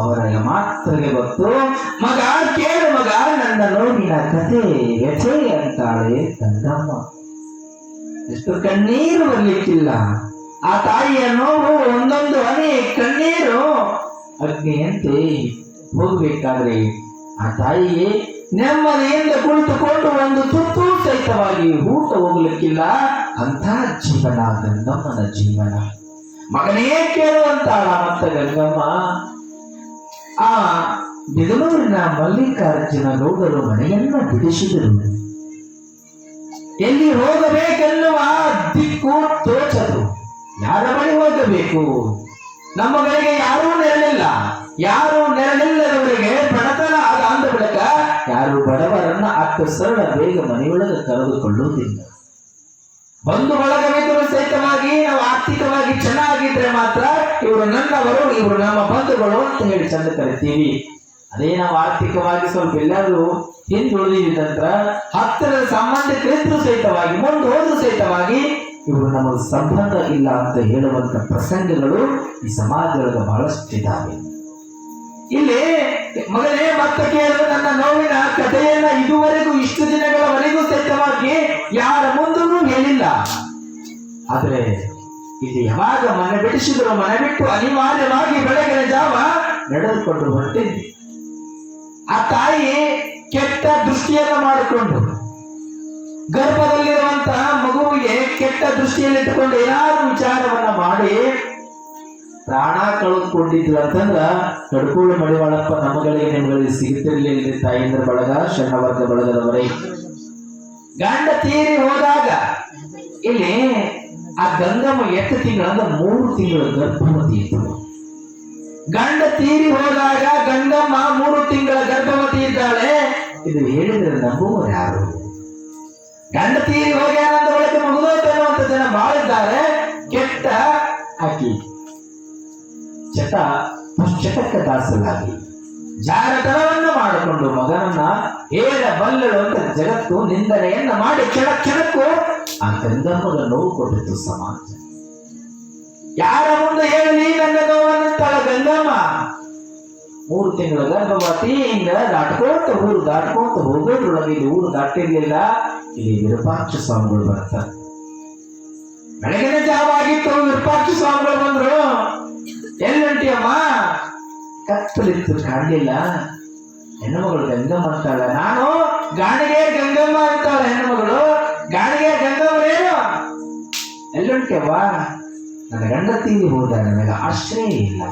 ಅವರಿಗೆ ಮಾತ್ರಗೆ ಗೊತ್ತು. ಮಗ ಕೇಳು ಮಗ ನನ್ನ ನೋವಿನ ಕಥೆ ವ್ಯಥೆ ಅಂತಾಳೆ ಗಂಗಮ್ಮ. ಎಷ್ಟು ಕಣ್ಣೀರು ಬರ್ಲಿಕ್ಕಿಲ್ಲ. ಆ ತಾಯಿಯ ನೋವು ಒಂದೊಂದು ಹನಿ ಕಣ್ಣೀರು ಅಗ್ನಿಯಂತೆ ಹೋಗ್ಬೇಕಾದ್ರೆ ಆ ತಾಯಿಗೆ ನೆಮ್ಮದಿಯಿಂದ ಕುಳಿತುಕೊಂಡು ಒಂದು ತುತ್ತು ಸಹಿತವಾಗಿ ಊಟ ಹೋಗ್ಲಿಕ್ಕಿಲ್ಲ. ಅಂತ ಜೀವನ ಗಂಗಮ್ಮನ ಜೀವನ. ಮಗನೇ ಕೇಳುವಂತಾಳ ಮತ್ತ ಗಂಗಮ್ಮ. ಆ ಬಿದನೂರಿನ ಮಲ್ಲಿಕಾರ್ಜುನ ಗೌಡರು ಮನೆಯನ್ನ ಬಿಡಿಸಿದರು. ಎಲ್ಲಿ ಹೋಗಬೇಕೆನ್ನುವ ದಿಕ್ಕು ತೋಚದು. ಯಾರ ಬಳಿ ಹೋಗಬೇಕು? ನಮ್ಮಗಳಿಗೆ ಯಾರೂ ನೆರಳಿಲ್ಲ. ಯಾರು ನೆರಳಿಲ್ಲದವರಿಗೆ ಬಡತನ ಆದ ಅಂದ ಬಳಿಕ ಯಾರು ಬಡವರನ್ನ ಸರಳ ಬೇಗ ಮನೆಯೊಳಗೆ ಕರೆದುಕೊಳ್ಳುವುದಿಲ್ಲ. ಬಂಧು ಬಳಗವಿದ್ದರೂ ಸಹಿತವಾಗಿ ನಾವು ಆರ್ಥಿಕವಾಗಿ ಚೆನ್ನಾಗಿದ್ರೆ ಮಾತ್ರ ಇವರು ನನ್ನವರು, ಇವರು ನಮ್ಮ ಬಂಧುಗಳು ಅಂತ ಹೇಳಿ ಚಂದ ಕರಿತೀವಿ. ಅದೇ ನಾವು ಆರ್ಥಿಕವಾಗಿ ಸ್ವಲ್ಪ ಎಲ್ಲರೂ ಹಿಂದುಳಿದಿದ್ದಂತ್ರ ಹತ್ತಿರದ ಸಂಬಂಧಿಕರಿದ್ರು ಸಹಿತವಾಗಿ ಮುಂದೆ ಹೋದ್ರು ಸಹಿತವಾಗಿ ಇವರು ನಮಗೆ ಸಂಬಂಧ ಇಲ್ಲ ಅಂತ ಹೇಳುವಂತ ಪ್ರಸಂಗಗಳು ಈ ಸಮಾಜದೊಳಗೆ ಬಹಳಷ್ಟು ಇದ್ದಾವೆ. ಇಲ್ಲಿ ಮಗನೇ ಮತ್ತೆ ಕೇಳಲು ನನ್ನ ನೋವಿನ ಕಥೆಯನ್ನ ಇದುವರೆಗೂ ಇಷ್ಟು ದಿನಗಳವರೆಗೂ ಸಹಿತವಾಗಿ ಯಾರ ಮುಂದೂ ಹೇಳಿಲ್ಲ. ಆದ್ರೆ ಇಲ್ಲಿ ಯಾವಾಗ ಮನೆ ಬಿಡಿಸಿದ್ರು, ಮನೆ ಬಿಟ್ಟು ಅನಿವಾರ್ಯವಾಗಿ ಬೆಳಗಿನ ಜಾವ ನಡೆದುಕೊಂಡು ಹೊರಟಿದ್ದೆ. ಆ ತಾಯಿ ಕೆಟ್ಟ ದೃಷ್ಟಿಯನ್ನ ಮಾಡಿಕೊಂಡು ಗರ್ಭದಲ್ಲಿರುವಂತಹ ಮಗುವಿಗೆ ಕೆಟ್ಟ ದೃಷ್ಟಿಯಲ್ಲಿ ಇಟ್ಟುಕೊಂಡು ಏನಾದ್ರು ವಿಚಾರವನ್ನ ಮಾಡಿ ಪ್ರಾಣ ಕಳೆದುಕೊಂಡಿದ್ರು ಅಂತಂದ್ರ ಕಡ್ಕೋಳು ಮಡಿವಾಳಪ್ಪ ನಮಗಳಿಗೆ ನಿಮ್ಗಳಿಗೆ ಸಿಗುತ್ತಿರಲಿಲ್ಲ. ತಾಯಂದ್ರ ಬಳಗ, ಶರಣವರ್ಗ ಬಳಗದವರೇ ಗಂಡ ತೀರಿ ಹೋದಾಗ ಇಲ್ಲಿ ಆ ಗಂಗಮ್ಮ ಎಷ್ಟು ತಿಂಗಳು ಅಂದ್ರೆ 3 ತಿಂಗಳು ಗರ್ಭವತಿ ಇದ್ದಳು. ಗಂಡ ತೀರಿ ಹೋದಾಗ ಗಂಗಮ್ಮ 3 ತಿಂಗಳ ಗರ್ಭವತಿ ಇದ್ದಾಳೆ. ಇದು ಹೇಳಿದ್ರೆ ನಂಬುವರು ಯಾರು? ಗಂಡ ತೀರಿ ಹೋಗ್ಯಾನಂದ ಒಳಗೆ ಮಗುದೋತನ್ನುವಂತ ಜನ ಬಾಳಿದ್ದಾರೆ. ಕೆಟ್ಟ ಆಕಿ ಚಟಕ್ಕೆ ದಾಸಲಾಗಿ ಜಾರತನವನ್ನ ಮಾಡಿಕೊಂಡು ಮಗನನ್ನ ಹೇಳ ಬಲ್ಲಳು ಅಂತ ಜಗತ್ತು ನಿಂದನೆಯನ್ನ ಮಾಡಿ ಕ್ಷಣಕ್ಕೂ ಆ ಗಂಗಮ್ಮಗ ನೋವು ಕೊಟ್ಟಿತ್ತು ಸಮಾಜ. ಯಾರ ಮುಂದೆ ಹೇಳಿ ನನ್ನ ನೋವನ್ನುತ್ತಾಳ ಗಂಗಮ್ಮ. 3 ತಿಂಗಳ ಗರ್ಭವತಿ. ಹಿಂಗ ದಾಟ್ಕೋತ ಊರು ದಾಟ್ಕೋತ ಹೋಗೋದ್ರೊಳಗೆ ಇಲ್ಲಿ ಊರು ದಾಟಿರ್ಲಿಲ್ಲ. ಇಲ್ಲಿ ವಿರೂಪಾಕ್ಷ ಸ್ವಾಮಿಗಳು ಬರ್ತಾರೆ. ಬೆಳಗಿನ ಜಾವ ಆಗಿತ್ತು. ವಿರೂಪಾಕ್ಷ ಸ್ವಾಮಿಗಳು ಬಂದ್ರು. ಎಲ್ಲಂಟಿಯಮ್ಮ? ಕತ್ತಲಿತ್ತು, ಕಾಣಲಿಲ್ಲ. ಹೆಣ್ಣುಮಗಳು ಗಂಗಮ್ಮ ಅಂತಾಳ. ನಾನು ಗಾಣಿಗೆ ಗಂಗಮ್ಮ ಅಂತಾಳ ಹೆಣ್ಣುಮಗಳು. ಗಾಣಿಗೆ ಗಂಗಮ್ಮರೇನು? ಎಲ್ಲಂಟಿಯವ್ವ? ನನ್ನ ಗಂಡ ತೀರಿ ಹೋದ, ನನಗೆ ಆಶ್ರಯ ಇಲ್ಲ.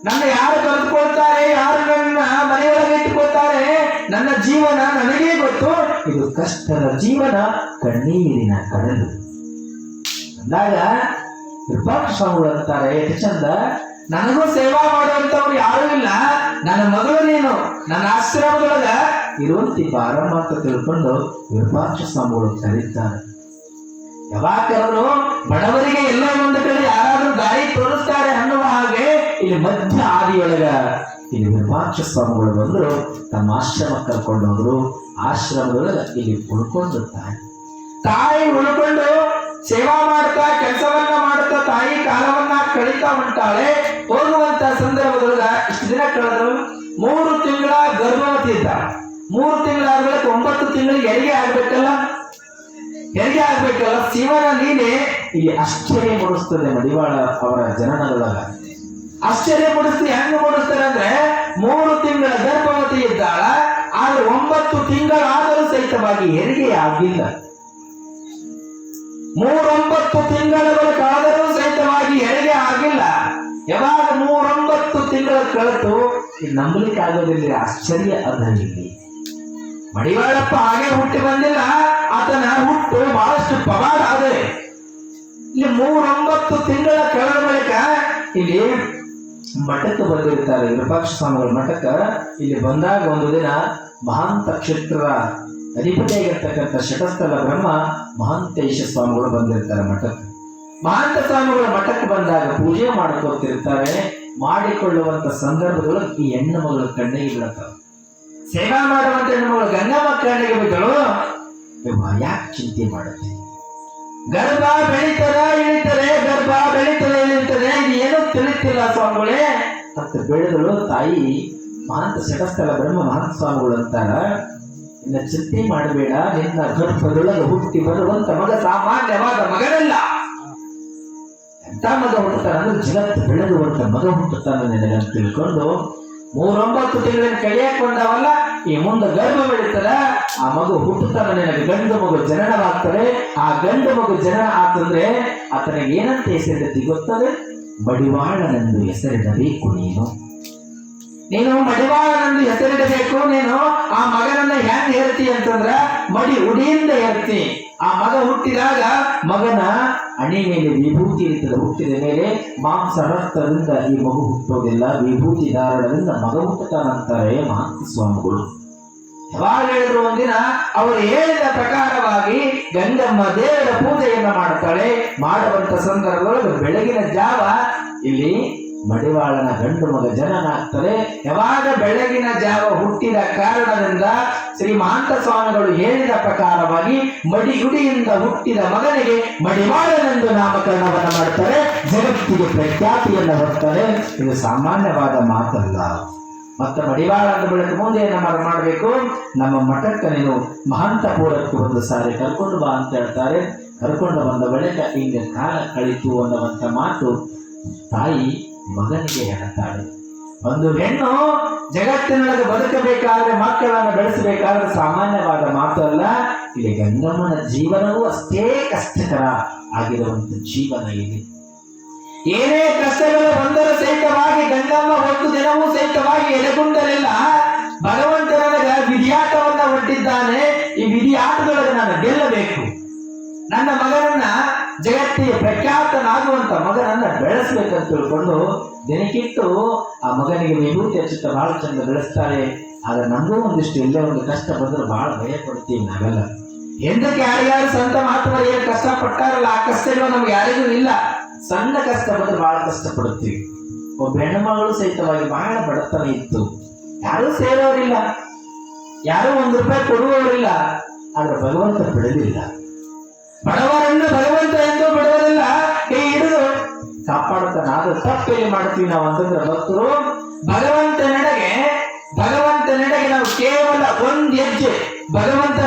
ನನ್ನ ಯಾರು ಕರೆದುಕೊಳ್ತಾರೆ, ಯಾರು ನನ್ನ ಮನೆಯೊಳಗೆ ಇಟ್ಟುಕೊಳ್ತಾರೆ, ನನ್ನ ಜೀವನ ನನಗೇ ಗೊತ್ತು. ಇದು ಕಷ್ಟದ ಜೀವನ, ಕಣ್ಣೀರಿನ ಕಡಲು ಅಂದಾಗ ವಿರೂಪಾಕ್ಷ ಸ್ವಾಮಿಗಳು ಅಂತಾರೆ, ಎಷ್ಟು ಚಂದ, ನನಗೂ ಸೇವಾ ಮಾಡುವಂತವ್ರು ಯಾರು ಇಲ್ಲ, ನನ್ನ ಮಗಳು ನೀನು ನನ್ನ ಆಶ್ರಮದೊಳಗ ಇರುವಂತಿ ಬಾರಮ್ಮ ಅಂತ ತಿಳ್ಕೊಂಡು ವಿರೂಪಾಕ್ಷ ಸ್ವಾಮಿಗಳು ಕರೀತಾರೆ. ಯಾವಾಗಲೂ ಬಡವರಿಗೆ ಎಲ್ಲೋ ಒಂದು ಕಡೆ ಯಾರಾದ್ರೂ ದಾರಿ ತೋರಿಸ್ತಾರೆ ಅನ್ನುವ ಹಾಗೆ ಇಲ್ಲಿ ಮಧ್ಯ ಆದಿಯೊಳಗ ಇಲ್ಲಿ ವಿರೂಪಾಕ್ಷ ಸ್ವಾಮಿಗಳು ಬಂದ್ರು. ತಮ್ಮ ಆಶ್ರಮ ಕರ್ಕೊಂಡು ಹೋದ್ರು. ಆಶ್ರಮದೊಳಗ ಇಲ್ಲಿ ಉಳ್ಕೊಂಡಿರ್ತಾರೆ. ತಾಯಿ ಉಳ್ಕೊಂಡು ಸೇವಾ ಮಾಡ್ತಾ ಕೆಲಸವನ್ನ ಮಾಡ್ತಾ ತಾಯಿ ಕಾಲವನ್ನ ಕಳೀತಾ ಉಂಟಾಳೆ. ಹೋಗುವಂತ ಸಂದರ್ಭದೊಳಗ ಇಷ್ಟು ದಿನ ಕಳೆದ್ರು. 3 ತಿಂಗಳ ಗರ್ಭವತಿ ಇದ್ದ. 3 ತಿಂಗಳಾದ್ಮೇಲೆ 9 ತಿಂಗಳಿಗೆ ಹೆರಿಗೆ ಆಗ್ಬೇಕಲ್ಲ. ಹೆರಿಗೆ ಆಗ್ಬೇಕಲ್ಲ. ಶಿವನ ಲೀಲೆ ಇಲ್ಲಿ ಆಶ್ಚರ್ಯ ಮೂಡಿಸ್ತದೆ. ಮಡಿವಾಳ ಅವರ ಜನನದೊಳಗ ಆಶ್ಚರ್ಯ ಮೂಡಿಸ್ತಿ. ಹೆಂಗ್ ಮೂಡಿಸ್ತಾರೆ ಅಂದ್ರೆ 3 ತಿಂಗಳ ಗರ್ಭವತಿ ಇದ್ದಾಳ. ಆದ್ರೆ 9 ತಿಂಗಳಾದರೂ ಸಹಿತವಾಗಿ ಹೆರಿಗೆ ಆಗಿಲ್ಲ. 9 ತಿಂಗಳ ಕಾದರೂ ಸಹಿತವಾಗಿ ಹೆರಿಗೆ ಆಗಿಲ್ಲ. ಯಾವಾಗ 9 ತಿಂಗಳ ಕಳೆದು ನಂಬಲಿಕ್ಕೆ ಆಗೋದಿಲ್ಲ. ಆಶ್ಚರ್ಯ ಅದ. ಇಲ್ಲಿ ಮಡಿವಾಳಪ್ಪ ಹಾಗೆ ಹುಟ್ಟಿ ಬಂದಿಲ್ಲ. ಆತನ ಹುಟ್ಟು ಬಹಳಷ್ಟು ಪವಾಡ ಆದರೆ ಇಲ್ಲಿ 9 ತಿಂಗಳ ಕಳೆದ ಬಳಿಕ ಇಲ್ಲಿ ಮಠಕ್ಕೆ ಬಂದಿರ್ತಾರೆ. ವಿರೂಪಾಕ್ಷ ಸ್ವಾಮಿಗಳ ಮಠಕ್ಕೆ ಇಲ್ಲಿ ಬಂದಾಗ ಒಂದು ದಿನ ಮಹಾಂತ ಕ್ಷೇತ್ರದ ಅಧಿಪತಿಯಾಗಿರ್ತಕ್ಕಂಥ ಶಟಸ್ಥಲ ಬ್ರಹ್ಮ ಮಹಾಂತೇಶ ಸ್ವಾಮಿಗಳು ಬಂದಿರ್ತಾರೆ ಮಠಕ್ಕೆ. ಮಹಾಂತ ಸ್ವಾಮಿಗಳ ಮಠಕ್ಕೆ ಬಂದಾಗ ಪೂಜೆ ಮಾಡ್ಕೊತಿರ್ತಾರೆ. ಮಾಡಿಕೊಳ್ಳುವಂತ ಸಂದರ್ಭದೊಳಗೆ ಈ ಹೆಣ್ಣು ಮಗಳು ಕಣ್ಣಿಗೆ ಬೀಳುತ್ತವೆ. ಸೇವಾ ಮಾಡುವಂತ ಹೆಣ್ಣು ಮಗಳು ಗಂಗಮ್ಮ ಕಣ್ಣಿಗೆ ಬಿದ್ದಳು. ಯಾಕೆ ಚಿಂತೆ ಮಾಡುತ್ತೆ? ಗರ್ಭ ಬೆಳೀತದ ಇಳಿತದೆ, ಗರ್ಭ ಬೆಳೀತದೆ ಇಳಿತದೆ, ಇದು ಏನೂ ತಿಳಿತಿಲ್ಲ ಸ್ವಾಮಿಗಳೇ ಅಂತ ಬೆಳೆದಳು ತಾಯಿ. ಮಹಂತ ಶಟಸ್ಥಲ ಬ್ರಹ್ಮ ಮಹಂತ ಸ್ವಾಮಿಗಳು ಅಂತಾರ, ಇನ್ನ ಚಿಂತೆ ಮಾಡಬೇಡ, ನಿನ್ನ ಗರ್ಭದೊಳಗೆ ಹುಟ್ಟಿ ಬರುವಂತ ಮಗ ಸಾಮಾನ್ಯವಾದ ಮಗನಲ್ಲ. ಎಂತ ಮಗ ಹುಟ್ಟುತ್ತಾನ ಅಂದ್ರೆ ಜಗತ್ತು ಬೆಳೆದುವಂತ ಮಗ ಹುಟ್ಟುತ್ತಾನ ನಿನಗಂತ ತಿಳ್ಕೊಂಡು 3-9 ತಿಂಗಳಿನ ಕಳಿಯಕ್ ಬಂದವಲ್ಲ, ಈ ಮುಂದೆ ಗರ್ಭ ಬೆಳೀತದ, ಆ ಮಗು ಹುಟ್ಟುತ್ತಾನ ನಿನಗೆ ಗಂಡು ಮಗು ಜನನವಾಗ್ತದೆ. ಆ ಗಂಡು ಮಗು ಜನನ ಆತಂದ್ರೆ ಆತನಿಗೆ ಏನಂತ ಹೆಸರಿಡತಿ ಗೊತ್ತದೆ? ಮಡಿವಾಳನೆಂದು ಹೆಸರಿಡಬೇಕು. ನೀನು ಮಡಿವಾಳನೆಂದು ಹೆಸರಿಡಬೇಕು. ನೀನು ಆ ಮಗನನ್ನ ಹೆಂಗ್ ಹೇಳ್ತಿ ಅಂತಂದ್ರ ಮಡಿ ಉಡಿಯಿಂದ ಹೇಳ್ತಿ. ಆ ಮಗ ಹುಟ್ಟಿದಾಗ ಮಗನ ಅಣಿ ಮೇಲೆ ವಿಭೂತಿ ಇರ್ತದೆ, ಹುಟ್ಟಿದ ಮೇಲೆ ಮಾಂಸ ರಕ್ತದಿಂದ ಈ ಮಗು ಹುಟ್ಟೋದಿಲ್ಲ, ವಿಭೂತಿ ಧಾರಣದಿಂದ ಮಗ ಹುಟ್ಟುತ್ತಾನಂತಾರೆ ಮಹಂತ ಸ್ವಾಮಿಗಳು. ಯಾವಾಗ ಹೇಳಿದ್ರು ಒಂದಿನ ಅವರು ಹೇಳಿದ ಪ್ರಕಾರವಾಗಿ ಗಂಗಮ್ಮ ದೇವರ ಪೂಜೆಯನ್ನ ಮಾಡ್ತಾಳೆ. ಮಾಡುವಂತ ಸಂದರ್ಭದೊಳಗೆ ಬೆಳಗಿನ ಜಾವ ಇಲ್ಲಿ ಮಡಿವಾಳನ ಗಂಡು ಮಗ ಜನನ ಆಗ್ತದೆ. ಯಾವಾಗ ಬೆಳಗಿನ ಜಾವ ಹುಟ್ಟಿದ ಕಾರಣದಿಂದ ಶ್ರೀ ಮಹಂತ ಸ್ವಾಮಿಗಳು ಹೇಳಿದ ಪ್ರಕಾರವಾಗಿ ಮಡಿಯುಡಿಯಿಂದ ಹುಟ್ಟಿದ ಮಗನಿಗೆ ಮಡಿವಾಳನೆಂದು ನಾಮಕರಣವನ್ನು ಮಾಡ್ತಾರೆ, ಜಗತ್ತಿಗೆ ಪ್ರಖ್ಯಾತಿಯನ್ನು ಹೊರ್ತಾರೆ. ಇದು ಸಾಮಾನ್ಯವಾದ ಮಾತಲ್ಲ. ಮತ್ತೆ ಮಡಿವಾಳ ಅಂತ ಬೆಳಕು ಮುಂದೆ ಏನ ಮಾಡಬೇಕು? ನಮ್ಮ ಮಠಕ್ಕೆ ನೀನು ಮಹಂತಪುರಕ್ಕೆ ಒಂದು ಸಾರಿ ಕರ್ಕೊಂಡು ಬಾ ಅಂತ ಹೇಳ್ತಾರೆ. ಕರ್ಕೊಂಡು ಬಂದ ಬಳಿಕ ಹಿಂಗೆ ಕಾಲ ಕಳಿತು ಅನ್ನುವಂಥ ಮಾತು ತಾಯಿ ಮಗನಿಗೆ ಹೇಳ್ತಾಳೆ. ಒಂದು ಹೆಣ್ಣು ಜಗತ್ತಿನೊಳಗೆ ಬದುಕಬೇಕಾದ್ರೆ, ಮಕ್ಕಳನ್ನು ಬೆಳೆಸಬೇಕಾದ್ರೆ ಸಾಮಾನ್ಯವಾದ ಮಾತು ಅಲ್ಲ. ಇಲ್ಲಿ ಗಂಗಮ್ಮನ ಜೀವನವೂ ಅಷ್ಟೇ ಕಷ್ಟಕರ ಆಗಿರುವಂತ ಜೀವನ ಇಲ್ಲಿ. ಏನೇ ಕಷ್ಟಗಳು ಒಂದರ ಸಹಿತವಾಗಿ ಗಂಗಮ್ಮ ಒಂದು ದಿನವೂ ಸಹಿತವಾಗಿ ಎಲೆಗುಂದಲಿಲ್ಲ. ಭಗವಂತ ನನಗ ವಿಧಿಯಾಟವನ್ನ ಒಡ್ಡಿದ್ದಾನೆ, ಈ ವಿಧಿಯಾಟದೊಳಗೆ ನಾನು ಗೆಲ್ಲಬೇಕು, ನನ್ನ ಮಗನನ್ನ ಜಗತ್ತಿಗೆ ಪ್ರಖ್ಯಾತನಾಗುವಂತ ಮಗನನ್ನ ಬೆಳೆಸ್ಬೇಕಂತ ತಿಳ್ಕೊಂಡು ದಿನಕ್ಕಿಟ್ಟು ಆ ಮಗನಿಗೆ ವಿಭೂತಿ ಹಚ್ಚುತ್ತ ಬಹಳ ಚಂದ ಬೆಳೆಸ್ತಾರೆ. ಆದ್ರೆ ನಮಗೂ ಒಂದಿಷ್ಟು ಎಲ್ಲೇ ಒಂದು ಕಷ್ಟ ಬಂದ್ರೆ ಬಹಳ ಭಯ ಪಡ್ತೀವಿ ನಾವೆಲ್ಲ. ಎಂದಕ್ಕೆ ಯಾರ್ಯಾರು ಸಂತ ಮಹಾತ್ಮರು ಏನು ಕಷ್ಟ ಪಟ್ಟಾರಲ್ಲ, ಆ ಕಷ್ಟಗಳು ನಮ್ಗೆ ಯಾರಿಗೂ ಇಲ್ಲ. ಸಣ್ಣ ಕಷ್ಟ ಬಂದ್ರೆ ಬಹಳ ಕಷ್ಟ ಪಡುತ್ತೀವಿ. ಒಬ್ಬ ಹೆಣ್ಣುಮಗಳು ಸಹಿತವಾಗಿ ಬಹಳ ಬಡತನ ಇತ್ತು, ಯಾರೂ ಸೇರೋರಿಲ್ಲ, ಯಾರೂ ₹1 ಕೊಡುವವರಿಲ್ಲ. ಆದ್ರೆ ಭಗವಂತ ಬಿಡಲಿಲ್ಲ. ಬಡವರನ್ನು ಭಗವಂತ ಎಂದು ಬಿಡುವುದಿಲ್ಲ, ಕೈ ಹಿಡಿದು ಕಾಪಾಡುತ್ತಾನೆ. ಆದ್ರೆ ತಪ್ಪೇಲಿ ಮಾಡ್ತೀವಿ ನಾವು ಅಂತಂದ್ರೆ ಭಕ್ತರು ಭಗವಂತನೆಡೆಗೆ ನಾವು ಕೇವಲ ಒಂದು ಹೆಜ್ಜೆ ಭಗವಂತ